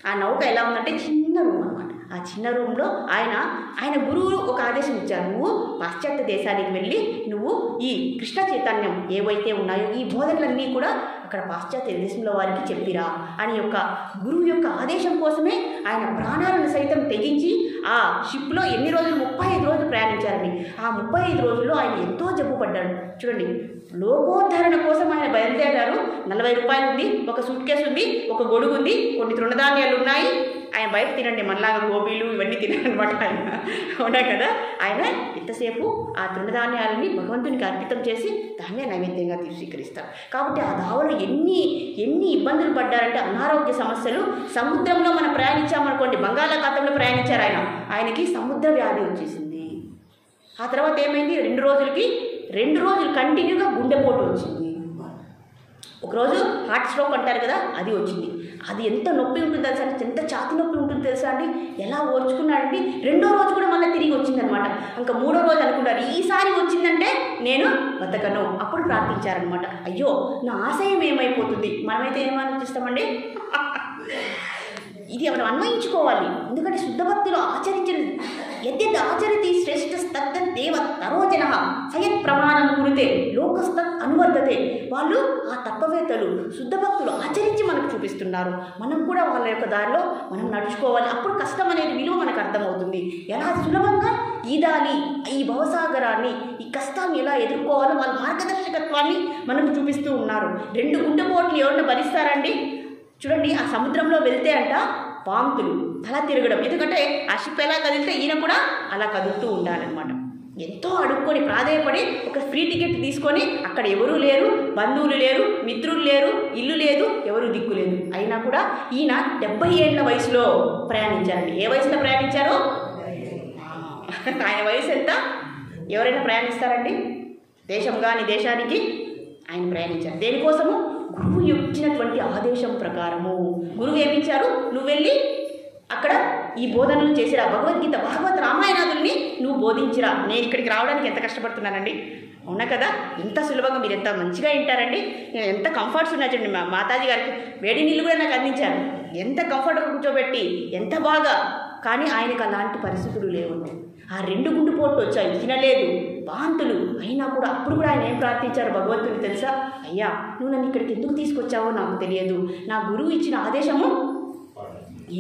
ఆ నౌక ఎలా ఉందంటే చిన్న రూమ్ అనమాట. ఆ చిన్న రూమ్లో ఆయన గురువు ఒక ఆదేశం ఇచ్చారు, నువ్వు పాశ్చాత్య దేశానికి వెళ్ళి నువ్వు ఈ కృష్ణ చైతన్యం ఏవైతే ఉన్నాయో ఈ బోధనలన్నీ కూడా అక్కడ పాశ్చాత్య దేశంలో వారికి చెప్పిరా అని యొక్క గురువు యొక్క ఆదేశం కోసమే ఆయన ప్రాణాలను సైతం తెగించి ఆ షిప్లో ఎన్ని రోజులు 35 రోజులు ప్రయాణించారండి. ఆ 35 రోజుల్లో ఆయన ఎంతో జబ్బు పడ్డాడు. చూడండి, లోకోద్ధరణ కోసం ఆయన బయలుదేరారు. 40 రూపాయలు ఉంది, ఒక సూట్ కేసు ఉంది, ఒక గొడుగు ఉంది, కొన్ని తృణధాన్యాలు ఉన్నాయి. ఆయన బయట తినండి, మనలాగా గోబీలు ఇవన్నీ తినాలన్నమాట ఆయన. అవునా కదా? ఆయన ఎంతసేపు ఆ తృణధాన్యాలని భగవంతునికి అర్పితం చేసి దాన్నే నైవేద్యంగా స్వీకరిస్తారు. కాబట్టి ఆ దావలో ఎన్ని ఇబ్బందులు పడ్డారంటే అనారోగ్య సమస్యలు. సముద్రంలో మనం ప్రయాణించామనుకోండి, బంగాళాఖాతంలో ప్రయాణించారు ఆయనకి సముద్ర వ్యాధి వచ్చేసింది. ఆ తర్వాత ఏమైంది, 2 రోజులు కంటిన్యూగా గుండెపోటు వచ్చింది. ఒకరోజు హార్ట్ స్ట్రోక్ అంటారు కదా, అది వచ్చింది. అది ఎంత నొప్పి ఉంటుంది తెలుసా అండి, ఎంత ఛాతి నొప్పి ఉంటుంది తెలుసా అండి. ఎలా ఓర్చుకున్నాడండి. 2వ రోజు కూడా మళ్ళీ తిరిగి వచ్చిందనమాట. ఇంకా 3వ రోజు అనుకున్నారు, ఈసారి వచ్చిందంటే నేను బతకను. అప్పుడు ప్రార్థించారనమాట, అయ్యో నా ఆశయం ఏమైపోతుంది. మనమైతే ఏమనిపిస్తామండి, ఇది మనం అన్వయించుకోవాలి. ఎందుకంటే శుద్ధ భక్తులు ఆచరించిన యద్యత్ ఆచరితి శ్రేష్ఠ తత్తేవ తరోజన సయత్ ప్రమాణం కురితే లోకస్తత్ అనువర్ధతే. వాళ్ళు ఆ తత్వవేత్తలు శుద్ధ భక్తులు ఆచరించి మనకు చూపిస్తున్నారు. మనం కూడా వాళ్ళ యొక్క దారిలో మనం నడుచుకోవాలి. అప్పుడు కష్టం అనేది విలువ మనకు అర్థమవుతుంది. ఎలా సులభంగా ఈదాలి ఈ భవసాగరాన్ని, ఈ కష్టాన్ని ఎలా ఎదుర్కోవాలో వాళ్ళ మార్గదర్శకత్వాన్ని మనకు చూపిస్తూ ఉన్నారు. 2 గుండెపోట్లు ఎవరిని భరిస్తారండి. చూడండి, ఆ సముద్రంలో వెళ్తే అంట వాంతులు, తల తిరగడం. ఎందుకంటే ఆ షిప్ ఎలా కదిలితే ఈయన కూడా అలా కదులుతూ ఉండాలన్నమాట. ఎంతో అడుక్కొని ప్రాధేయపడి ఒక ఫ్రీ టికెట్ తీసుకొని, అక్కడ ఎవరూ లేరు, బంధువులు లేరు, మిత్రులు లేరు, ఇల్లు లేదు, ఎవరు దిక్కు లేదు. అయినా కూడా ఈయన 70 ఏళ్ల వయసులో ప్రయాణించారండి. ఏ వయసులో ప్రయాణించారో, ఆయన వయసు ఎంత? ఎవరైనా ప్రయాణిస్తారండి దేశం కానీ దేశానికి? ఆయన ప్రయాణించారు. దేనికోసము? గురువు ఇచ్చినటువంటి ఆదేశం ప్రకారము. గురువు ఏమిచ్చారు, నువ్వు వెళ్ళి అక్కడ ఈ బోధనలు చేసిరా, భగవద్గీత భాగవత రామాయణాదుల్ని నువ్వు బోధించిరా. నేను ఇక్కడికి రావడానికి ఎంత కష్టపడుతున్నానండి. అవునా కదా? ఎంత సులభంగా మీరు ఎంత మంచిగా వింటారండి. నేను ఎంత కంఫర్ట్స్ ఉన్నాయి చూడండి. మా మాతాజీ గారికి వేడి నీళ్ళు కూడా నాకు అందించారు. ఎంత కంఫర్ట్గా కూర్చోబెట్టి, ఎంత బాగా. కానీ ఆయనకు అలాంటి పరిస్థితులు లేవు. ఆ 2 గుండెపోట్లు వచ్చాయి, తినలేదు, వాంతులు. అయినా కూడా అప్పుడు కూడా ఆయన ఏం ప్రార్థించారు భగవంతుని తెలుసా? అయ్యా, నువ్వు నన్ను ఇక్కడికి ఎందుకు తీసుకొచ్చావో నాకు తెలియదు, నా గురువు ఇచ్చిన ఆదేశము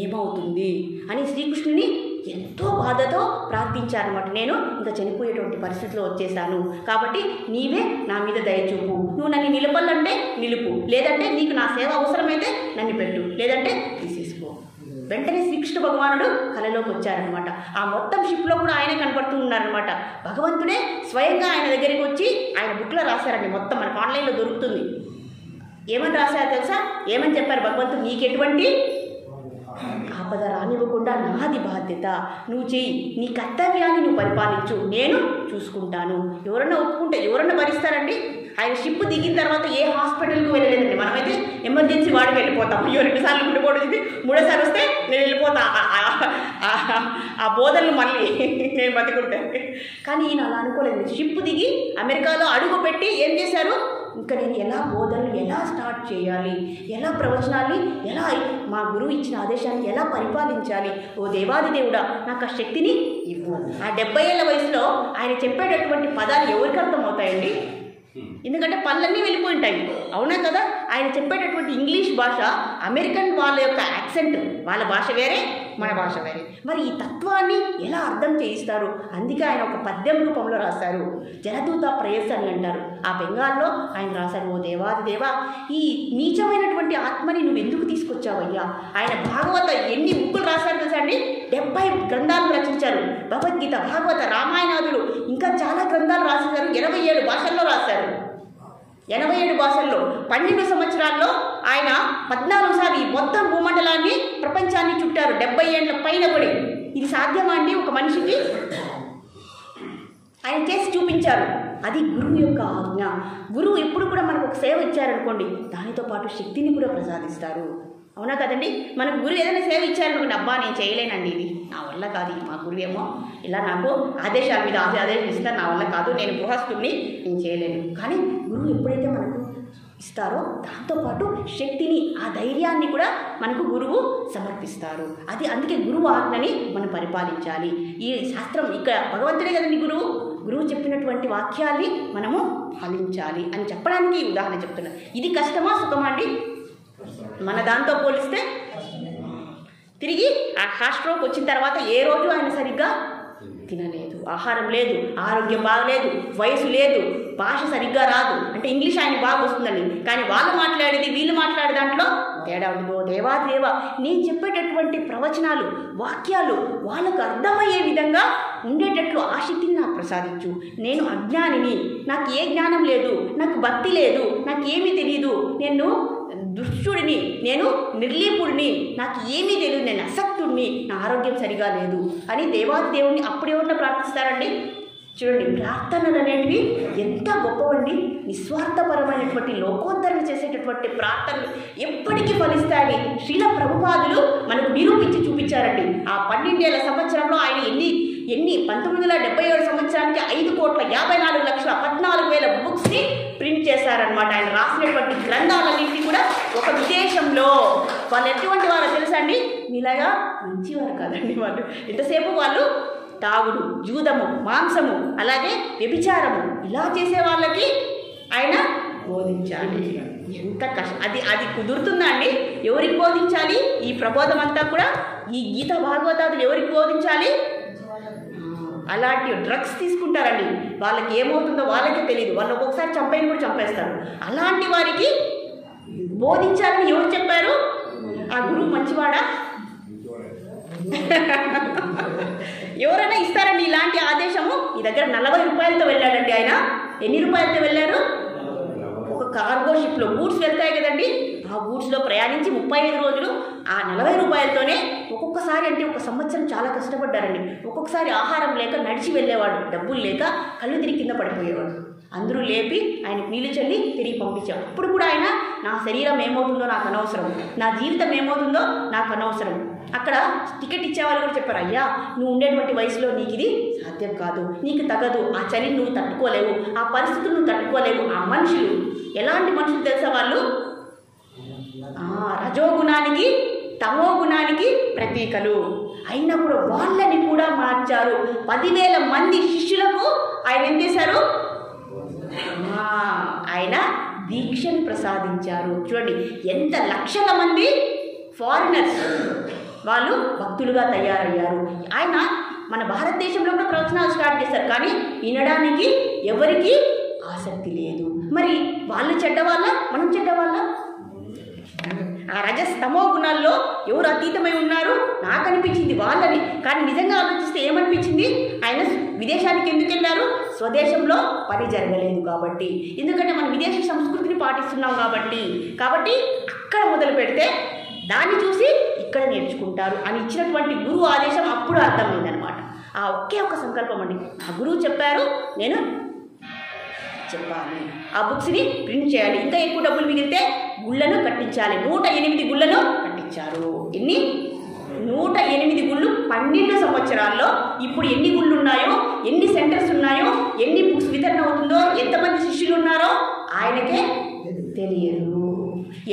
ఏమవుతుంది అని శ్రీకృష్ణుని ఎంతో బాధతో ప్రార్థించారనమాట. నేను ఇంకా చనిపోయేటువంటి పరిస్థితిలో వచ్చేసాను, కాబట్టి నీవే నా మీద దయచూపు. నువ్వు నన్ను నిలపాలంటే నిలుపు, లేదంటే నీకు నా సేవ అవసరమైతే నన్ను పెట్టు, లేదంటే తీసేసుకో. వెంటనే శ్రీకృష్ణ భగవానుడు కలలోకి వచ్చారనమాట. ఆ మొత్తం షిప్లో కూడా ఆయన కనపడుతూ ఉన్నారనమాట. భగవంతుడే స్వయంగా ఆయన దగ్గరికి వచ్చి ఆయన బుక్లో రాశారండి. మొత్తం మనకు ఆన్లైన్లో దొరుకుతుంది. ఏమని రాశారో తెలుసా? ఏమని చెప్పారు భగవంతుడు? నీకు ఎటువంటి ఆపద రానివ్వకుండా నాది బాధ్యత, నువ్వు చెయ్యి, నీ కర్తవ్యాన్ని నువ్వు పరిపాలించు, నేను చూసుకుంటాను. ఎవరన్నా ఒప్పుకుంటే ఎవరన్నా భరిస్తారండి? ఆయన షిప్ దిగిన తర్వాత ఏ హాస్పిటల్కి వెళ్ళలేదండి. మనమైతే ఎమర్జెన్సీ వాడికి వెళ్ళిపోతాం. అయ్యో 2 సార్లు గుండెపోటు వచ్చింది, 3వ వస్తే నేను వెళ్ళిపోతా, ఆ బోధనలు మళ్ళీ నేను బతుకుంటాను. కానీ ఈయన అలా అనుకోలేదు. షిప్ దిగి అమెరికాలో అడుగు పెట్టి ఏం చేశారు? ఇంకా నేను ఎలా బోధనలు ఎలా స్టార్ట్ చేయాలి, ఎలా ప్రవచనాన్ని, ఎలా మా గురువు ఇచ్చిన ఆదేశాన్ని ఎలా పరిపాలించాలి, ఓ దేవాది దేవుడా నాకు ఆ శక్తిని ఇవ్వు. ఆ 70 ఏళ్ల వయసులో ఆయన చెప్పేటటువంటి పదాలు ఎవరికి అర్థమవుతాయండి? ఎందుకంటే పళ్ళన్నీ వెళ్ళిపోయి ఉంటాయి. అవునా కదా? ఆయన చెప్పేటటువంటి ఇంగ్లీష్ భాష, అమెరికన్ వాళ్ళ యొక్క యాక్సెంట్, వాళ్ళ భాష వేరే, మన భాష వేరే. మరి ఈ తత్వాన్ని ఎలా అర్థం చేయిస్తారు? అందుకే ఆయన ఒక పద్యం రూపంలో రాశారు. జలదూత ప్రేయస్ అని అంటారు. ఆ బెంగాల్లో ఆయన రాశారు, ఓ దేవాది దేవా, ఈ నీచమైనటువంటి ఆత్మని నువ్వు ఎందుకు తీసుకొచ్చావయ్యా? ఆయన భాగవత ఎన్ని బుక్కులు రాశారు తెలుసా అండి? 70 గ్రంథాలు రచించారు. భగవద్గీత, భాగవత, రామాయణాదులు, ఇంకా చాలా గ్రంథాలు రాశారు. 87 భాషల్లో రాశారు. 87 భాషల్లో 12 సంవత్సరాల్లో ఆయన 14 సార్లు ఈ మొత్తం భూమండలాన్ని, ప్రపంచాన్ని చుట్టారు. 70 ఏళ్ళ పైన పడి. ఇది సాధ్యమా అండి ఒక మనిషికి? ఆయన చేసి చూపించారు. అది గురువు యొక్క ఆజ్ఞ. గురువు ఎప్పుడు కూడా మనకు ఒక సేవ ఇచ్చారనుకోండి, దానితో పాటు శక్తిని కూడా ప్రసాదిస్తారు. అవునా కదండి? మనకు గురువు ఏదైనా సేవ ఇచ్చారనుకోండి, అబ్బా నేను చేయలేనండి, ఇది నా వల్ల కాదు, మా గురువేమో ఇలా నాకు ఆదేశాల మీద ఆదేశాలు ఇస్తారు, నా వల్ల కాదు, నేను గృహస్థుడిని, నేను చేయలేను. కానీ గురువు ఎప్పుడైతే మనకు ఇస్తారో దాంతోపాటు శక్తిని, ఆ ధైర్యాన్ని కూడా మనకు గురువు సమర్పిస్తారు. అది అందుకే గురువు ఆజ్ఞని మనం పరిపాలించాలి. ఈ శాస్త్రం ఇక్కడ భగవంతుడే కదండి గురువు చెప్పినటువంటి వాక్యాల్ని మనము పాలించాలి అని చెప్పడానికి ఉదాహరణ చెప్తున్నారు. ఇది కష్టమా సుఖమా అండి? మన దాంతో పోలిస్తే తిరిగి ఆ హాస్ట్రోక్ వచ్చిన తర్వాత ఏ రోజు ఆయన సరిగ్గా తినలేదు, ఆహారం లేదు, ఆరోగ్యం బాగలేదు, వయసు లేదు, భాష సరిగ్గా రాదు. అంటే ఇంగ్లీష్ ఆయన బాగా వస్తుందండి, కానీ వాళ్ళు మాట్లాడేది వీళ్ళు మాట్లాడే దాంట్లో తేడా ఉందో. దేవా నేను చెప్పేటటువంటి ప్రవచనాలు, వాక్యాలు వాళ్ళకు అర్థమయ్యే విధంగా ఉండేటట్లు ఆ శక్తిని నాకు ప్రసాదించు. నేను అజ్ఞానిని, నాకు ఏ జ్ఞానం లేదు, నాకు భక్తి లేదు, నాకు ఏమీ తెలియదు, నేను దుష్టుడిని, నేను నిర్లీపుడిని, నాకు ఏమీ తెలియదు, నేను అసక్తుడిని, నా ఆరోగ్యం సరిగా లేదు అని దేవుణ్ణి అప్పుడేమన్నా ప్రార్థిస్తారండి? చూడండి, ప్రార్థనలు అనేటివి ఎంత గొప్పవండి. నిస్వార్థపరమైనటువంటి లోకోద్ధరణ చేసేటటువంటి ప్రార్థనలు ఎప్పటికీ ఫలిస్తాయని శ్రీల ప్రభుపాదులు మనకు నిరూపించి చూపించారండి. ఆ 12 సంవత్సరంలో ఆయన ఎన్ని 1977 సంవత్సరానికి 5,54,14,000 బుక్స్ని ప్రింట్ చేశారనమాట. ఆయన రాసినటువంటి గ్రంథాలన్నింటినీ కూడా ఒక విదేశంలో. వాళ్ళు ఎటువంటి వారో తెలుసా అండి? మీలాగా మంచివారు కాదండి. వాళ్ళు ఎంతసేపు వాళ్ళు తాగుడు, జూదము, మాంసము, అలాగే వ్యభిచారము ఇలా చేసే వాళ్ళకి ఆయన బోధించాలి. ఎంత కష్టం అది కుదురుతుందా అండి? ఎవరికి బోధించాలి? ఈ ప్రబోధం అంతా కూడా ఈ గీత భాగవతాదులు ఎవరికి బోధించాలి? అలాంటి డ్రగ్స్ తీసుకుంటారండి, వాళ్ళకి ఏమవుతుందో వాళ్ళకే తెలియదు, వాళ్ళు ఒక్కొక్కసారి చంపేని కూడా చంపేస్తారు. అలాంటి వారికి బోధించాలని ఎవరు చెప్పారు? ఆ గురువు మంచివాడా? ఎవరైనా ఇస్తారండి ఇలాంటి ఆదేశము? ఈ దగ్గర 40 రూపాయలతో వెళ్ళాడండి ఆయన. ఎన్ని రూపాయలతో వెళ్ళారు? ఒక కార్గో షిప్లో గూడ్స్ వెళ్తాయి కదండి, ఆ గూడ్స్లో ప్రయాణించి 35 రోజులు ఆ 40 రూపాయలతోనే. ఒక్కొక్కసారి అంటే ఒక సంవత్సరం చాలా కష్టపడ్డారండి. ఒక్కొక్కసారి ఆహారం లేక నడిచి వెళ్ళేవాడు, డబ్బులు లేక కళ్ళు తిరిగి కింద పడిపోయేవాడు. అందరూ లేపి ఆయనకు నీళ్ళు చల్లి తిరిగి పంపించాం. అప్పుడు కూడా ఆయన, నా శరీరం ఏమవుతుందో నాకు అనవసరం, నా జీవితం ఏమవుతుందో నాకు అనవసరం. అక్కడ టికెట్ ఇచ్చేవాళ్ళు కూడా చెప్పారు, అయ్యా నువ్వు ఉండేటువంటి వయసులో నీకు ఇది సాధ్యం కాదు, నీకు తగదు, ఆ చలిని నువ్వు తట్టుకోలేవు, ఆ పరిస్థితులు నువ్వు తట్టుకోలేవు. ఆ మనుషులు ఎలాంటి మనుషులు తెలుసా? వాళ్ళు రజోగుణానికి తమో గుణానికి ప్రతీకలు. అయినప్పుడు వాళ్ళని కూడా మార్చారు. 10,000 మంది శిష్యులకు ఆయన ఏం చేశారు? ఆయన దీక్షను ప్రసాదించారు. చూడండి, ఎంత లక్షల మంది ఫారినర్స్ వాళ్ళు భక్తులుగా తయారయ్యారు. ఆయన మన భారతదేశంలో కూడా ప్రవచనాలు స్టార్ట్ చేశారు, కానీ వినడానికి ఎవరికి ఆసక్తి లేదు. మరి వాళ్ళు చెడ్డవాళ్ళ, మనం చెడ్డవాళ్ళ? ఆ రజస్తమో గుణాల్లో ఎవరు అతీతమై ఉన్నారు? నాకు అనిపించింది వాళ్ళని. కానీ నిజంగా ఆలోచిస్తే ఏమనిపించింది? ఆయన విదేశానికి ఎందుకు వెళ్ళారు? స్వదేశంలో పని జరగలేదు కాబట్టి. ఎందుకంటే మనం విదేశీ సంస్కృతిని పాటిస్తున్నాం కాబట్టి అక్కడ మొదలు పెడితే దాన్ని చూసి ఇక్కడ నేర్చుకుంటారు అని ఇచ్చినటువంటి గురువు ఆదేశం అప్పుడు అర్థమైందనమాట. ఆ ఒకే ఒక సంకల్పం అండి. ఆ గురువు చెప్పారు, నేను చెప్పాలి, ఆ బుక్స్ని ప్రింట్ చేయాలి, ఇంకా ఎక్కువ డబ్బులు మిగిలితే గుళ్ళను కట్టించాలి. 108 గుళ్ళను కట్టించారు. ఎన్ని? 108 గుళ్ళు 12 సంవత్సరాల్లో. ఇప్పుడు ఎన్ని గుళ్ళు ఉన్నాయో, ఎన్ని సెంటర్స్ ఉన్నాయో, ఎన్ని బుక్స్ వితరణ అవుతుందో, ఎంతమంది శిష్యులు ఉన్నారో ఆయనకే తెలియదు.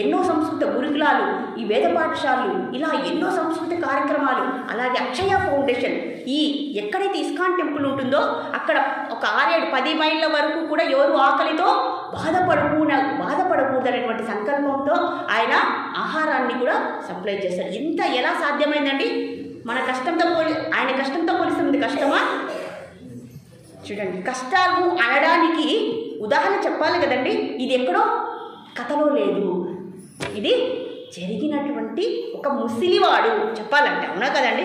ఎన్నో సంస్కృత గురుకులాలు, ఈ వేద పాఠశాలలు, ఇలా ఎన్నో సంస్కృత కార్యక్రమాలు, అలాగే అక్షయ ఫౌండేషన్, ఈ ఎక్కడైతే ఇస్కాన్ టెంపుల్ ఉంటుందో అక్కడ ఒక 6-10 మైళ్ళ వరకు కూడా ఎవరు ఆకలితో బాధపడకూడదు అనేటువంటి సంకల్పంతో ఆయన ఆహారాన్ని కూడా సప్లై చేశారు. ఎలా సాధ్యమైందండి? మన కష్టంతో ఆయన కష్టంతో పోలిస్తుంది కష్టమా? చూడండి, కష్టాలు అనడానికి ఉదాహరణ చెప్పాలి కదండి. ఇది ఎక్కడో కథలో లేదు, ఇది జరిగినటువంటి ఒక ముసిలివాడు చెప్పాలంటే, అవునా కదండి?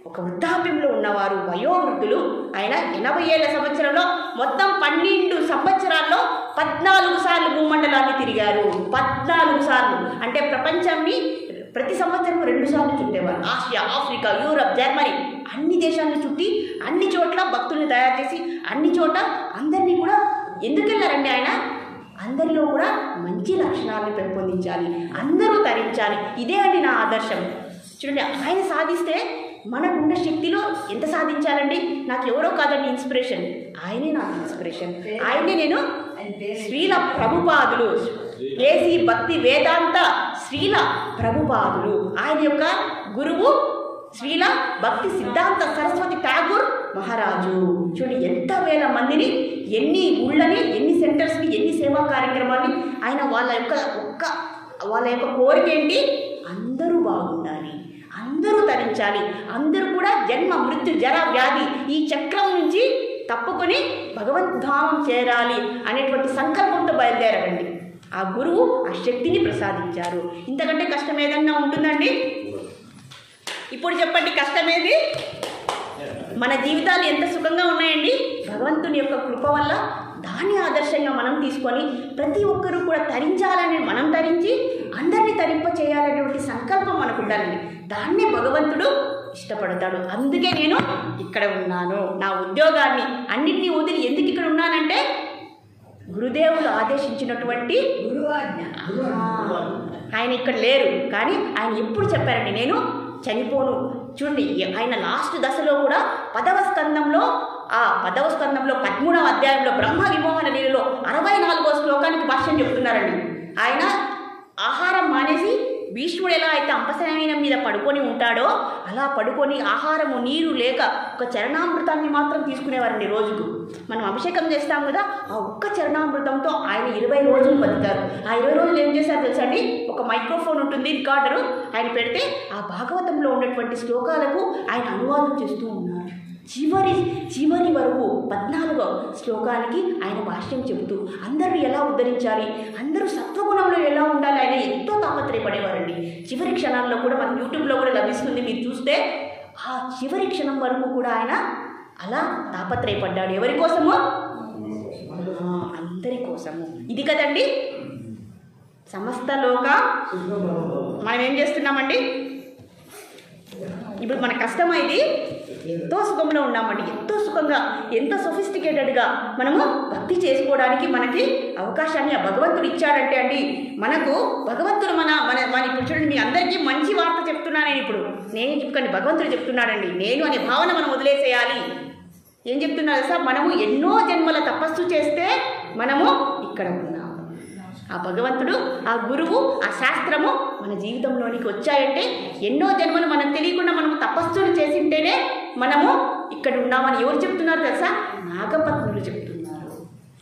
ఒక వృద్ధాప్యంలో ఉన్నవారు, వయోవృద్ధులు. ఆయన 80 సంవత్సరంలో మొత్తం 12 సంవత్సరాల్లో 14 సార్లు భూమండలాన్ని తిరిగారు. 14 సార్లు అంటే ప్రపంచాన్ని ప్రతి సంవత్సరం 2 సార్లు చుట్టేవారు. ఆసియా, ఆఫ్రికా, యూరప్, జర్మనీ అన్ని దేశాలను చుట్టి అన్ని చోట్ల భక్తుల్ని తయారు చేసి అన్ని చోట అందరినీ కూడా ఎందుకు వెళ్ళారండి ఆయన? అందరిలో కూడా మంచి లక్షణాలను పెంపొందించాలి, అందరూ తరించాలి. ఇదే అండి నా ఆదర్శం. చూడండి, ఆయన సాధిస్తే మనకున్న శక్తిలో ఎంత సాధించాలండి? నాకు ఎవరో కాదండి ఇన్స్పిరేషన్, ఆయనే నాకు ఇన్స్పిరేషన్. ఆయనే నేను శ్రీల ప్రభుపాదులు, కేసీ భక్తి వేదాంత శ్రీల ప్రభుపాదులు, ఆయన యొక్క గురువు శ్రీల భక్తి సిద్ధాంత సరస్వతి ఠాగూర్ మహారాజు. చూడండి ఎంత వేల మందిని, ఎన్ని ఊళ్ళని, ఎన్ని సెంటర్స్ని, ఎన్ని సేవా కార్యక్రమాన్ని ఆయన వాళ్ళ యొక్క కోరిక ఏంటి? అందరూ బాగుండాలి, అందరూ తరించాలి, అందరూ కూడా జన్మ మృత్యు జర వ్యాధి ఈ చక్రం నుంచి తప్పుకొని భగవద్ధామం చేరాలి అనేటువంటి సంకల్పంతో బయలుదేరారండి. ఆ గురువు ఆ శక్తిని ప్రసాదించారు. ఇంతకంటే కష్టం ఏదన్నా ఉంటుందండి? ఇప్పుడు చెప్పండి, కష్టమేది? మన జీవితాలు ఎంత సుఖంగా ఉన్నాయండి భగవంతుని యొక్క కృప వల్ల. దాన్ని ఆదర్శంగా మనం తీసుకొని ప్రతి ఒక్కరూ కూడా తరించాలని మనం తరించి అందరినీ తరింప చేయాలనేటువంటి సంకల్పం మనకు ఉండాలండి. దాన్నే భగవంతుడు ఇష్టపడతాడు. అందుకే నేను ఇక్కడ ఉన్నాను. నా ఉద్యోగాన్ని అన్నింటినీ వదిలి ఎందుకు ఇక్కడ ఉన్నానంటే గురుదేవులు ఆదేశించినటువంటి ఆయన ఇక్కడ లేరు, కానీ ఆయన ఎప్పుడు చెప్పారండి నేను చనిపోను. చూడండి ఆయన లాస్ట్ దశలో కూడా 10వ స్కందంలో 13వ అధ్యాయంలో బ్రహ్మ విమోహన లీలలో 64వ శ్లోకానికి భాష్యం చెప్తున్నారండి. ఆయన ఆహారం మానేసి భీష్ముడు ఎలా అయితే అంపశయనం మీద పడుకొని ఉంటాడో అలా పడుకొని ఆహారము నీరు లేక ఒక చరణామృతాన్ని మాత్రం తీసుకునేవారండి రోజుకు. మనం అభిషేకం చేస్తాం కదా, ఆ ఒక్క చరణామృతంతో ఆయన 20 రోజులు బతుకుతారు. ఆ 20 రోజులు ఏం చేశారు తెలుసా అండి? ఒక మైక్రోఫోన్ ఉంటుంది, రికార్డరు ఆయన పెడితే ఆ భాగవతంలో ఉన్నటువంటి శ్లోకాలకు ఆయన అనువాదం చేస్తూ ఉన్నారు. చివరి వరకు 14వ శ్లోకానికి ఆయన భాష్యం చెబుతూ అందరూ ఎలా ఉద్ధరించాలి, అందరూ సత్వగుణంలో ఎలా ఉండాలి ఆయన ఎంతో తాపత్రయపడేవారండి. చివరి క్షణాల్లో కూడా మన యూట్యూబ్లో కూడా లభిస్తుంది, మీరు చూస్తే ఆ చివరి క్షణం వరకు కూడా ఆయన అలా తాపత్రయపడ్డాడు. ఎవరి కోసము? అందరి కోసము. ఇది కదండి సమస్త లోక. మనం ఏం చేస్తున్నామండి ఇప్పుడు? మన కష్టమైంది, ఎంతో సుఖంలో ఉన్నామండి, ఎంతో సుఖంగా, ఎంతో సొఫిస్టికేటెడ్గా మనము భక్తి చేసుకోవడానికి మనకి అవకాశాన్ని ఆ భగవంతుడు ఇచ్చాడంటే అండి, మనకు భగవంతుడు మన ఇప్పుడు చూడండి, మీ అందరికీ మంచి వార్త చెప్తున్నా నేను ఇప్పుడు. నేను చెప్పుకోండి, భగవంతుడు చెప్తున్నాడండి. నేను అనే భావన మనం వదిలేసేయాలి. ఏం చెప్తున్నారు సార్? మనము ఎన్నో జన్మల తపస్సు చేస్తే మనము ఇక్కడ ఉన్నాము. ఆ భగవంతుడు, ఆ గురువు, ఆ శాస్త్రము మన జీవితంలోనికి వచ్చాయంటే ఎన్నో జన్మలు మనకు తెలియకుండా మనము తపస్సులు చేసింటేనే మనము ఇక్కడ ఉన్నామని ఎవరు చెప్తున్నారు తెలుసా? నాగపత్నులు చెప్తున్నారు.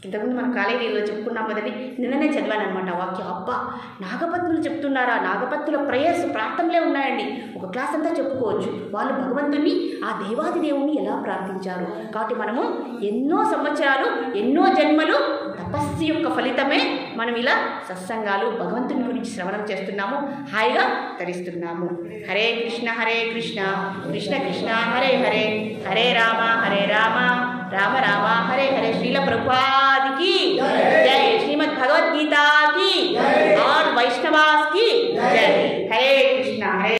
ఇంతకుముందు మన కాలేజీలో చెప్పుకున్నాం కదండి, నిన్ననే చదివాను అనమాట వాక్యం. అబ్బా, నాగపత్నులు చెప్తున్నారా? నాగపత్నుల ప్రేయర్స్, ప్రార్థనలే ఉన్నాయండి. ఒక క్లాస్ అంతా చెప్పుకోవచ్చు. వాళ్ళు భగవంతుని, ఆ దేవాది దేవుని ఎలా ప్రార్థించారు. కాబట్టి మనము ఎన్నో సంవత్సరాలు, ఎన్నో జన్మలు తపస్సు యొక్క ఫలితమే మనం ఇలా సత్సంగాలు, భగవంతుని గురించి శ్రవణం చేస్తున్నాము, హాయిగా తరిస్తున్నాము. హరే కృష్ణ కృష్ణ కృష్ణ హరే హరే, హరే రామ రామ రామ హరే హరే. శ్రీల ప్రభుపాదికి జై. శ్రీమద్ భగవద్గీత की और वैष्णवास की जय. हरे कृष्णा. हरे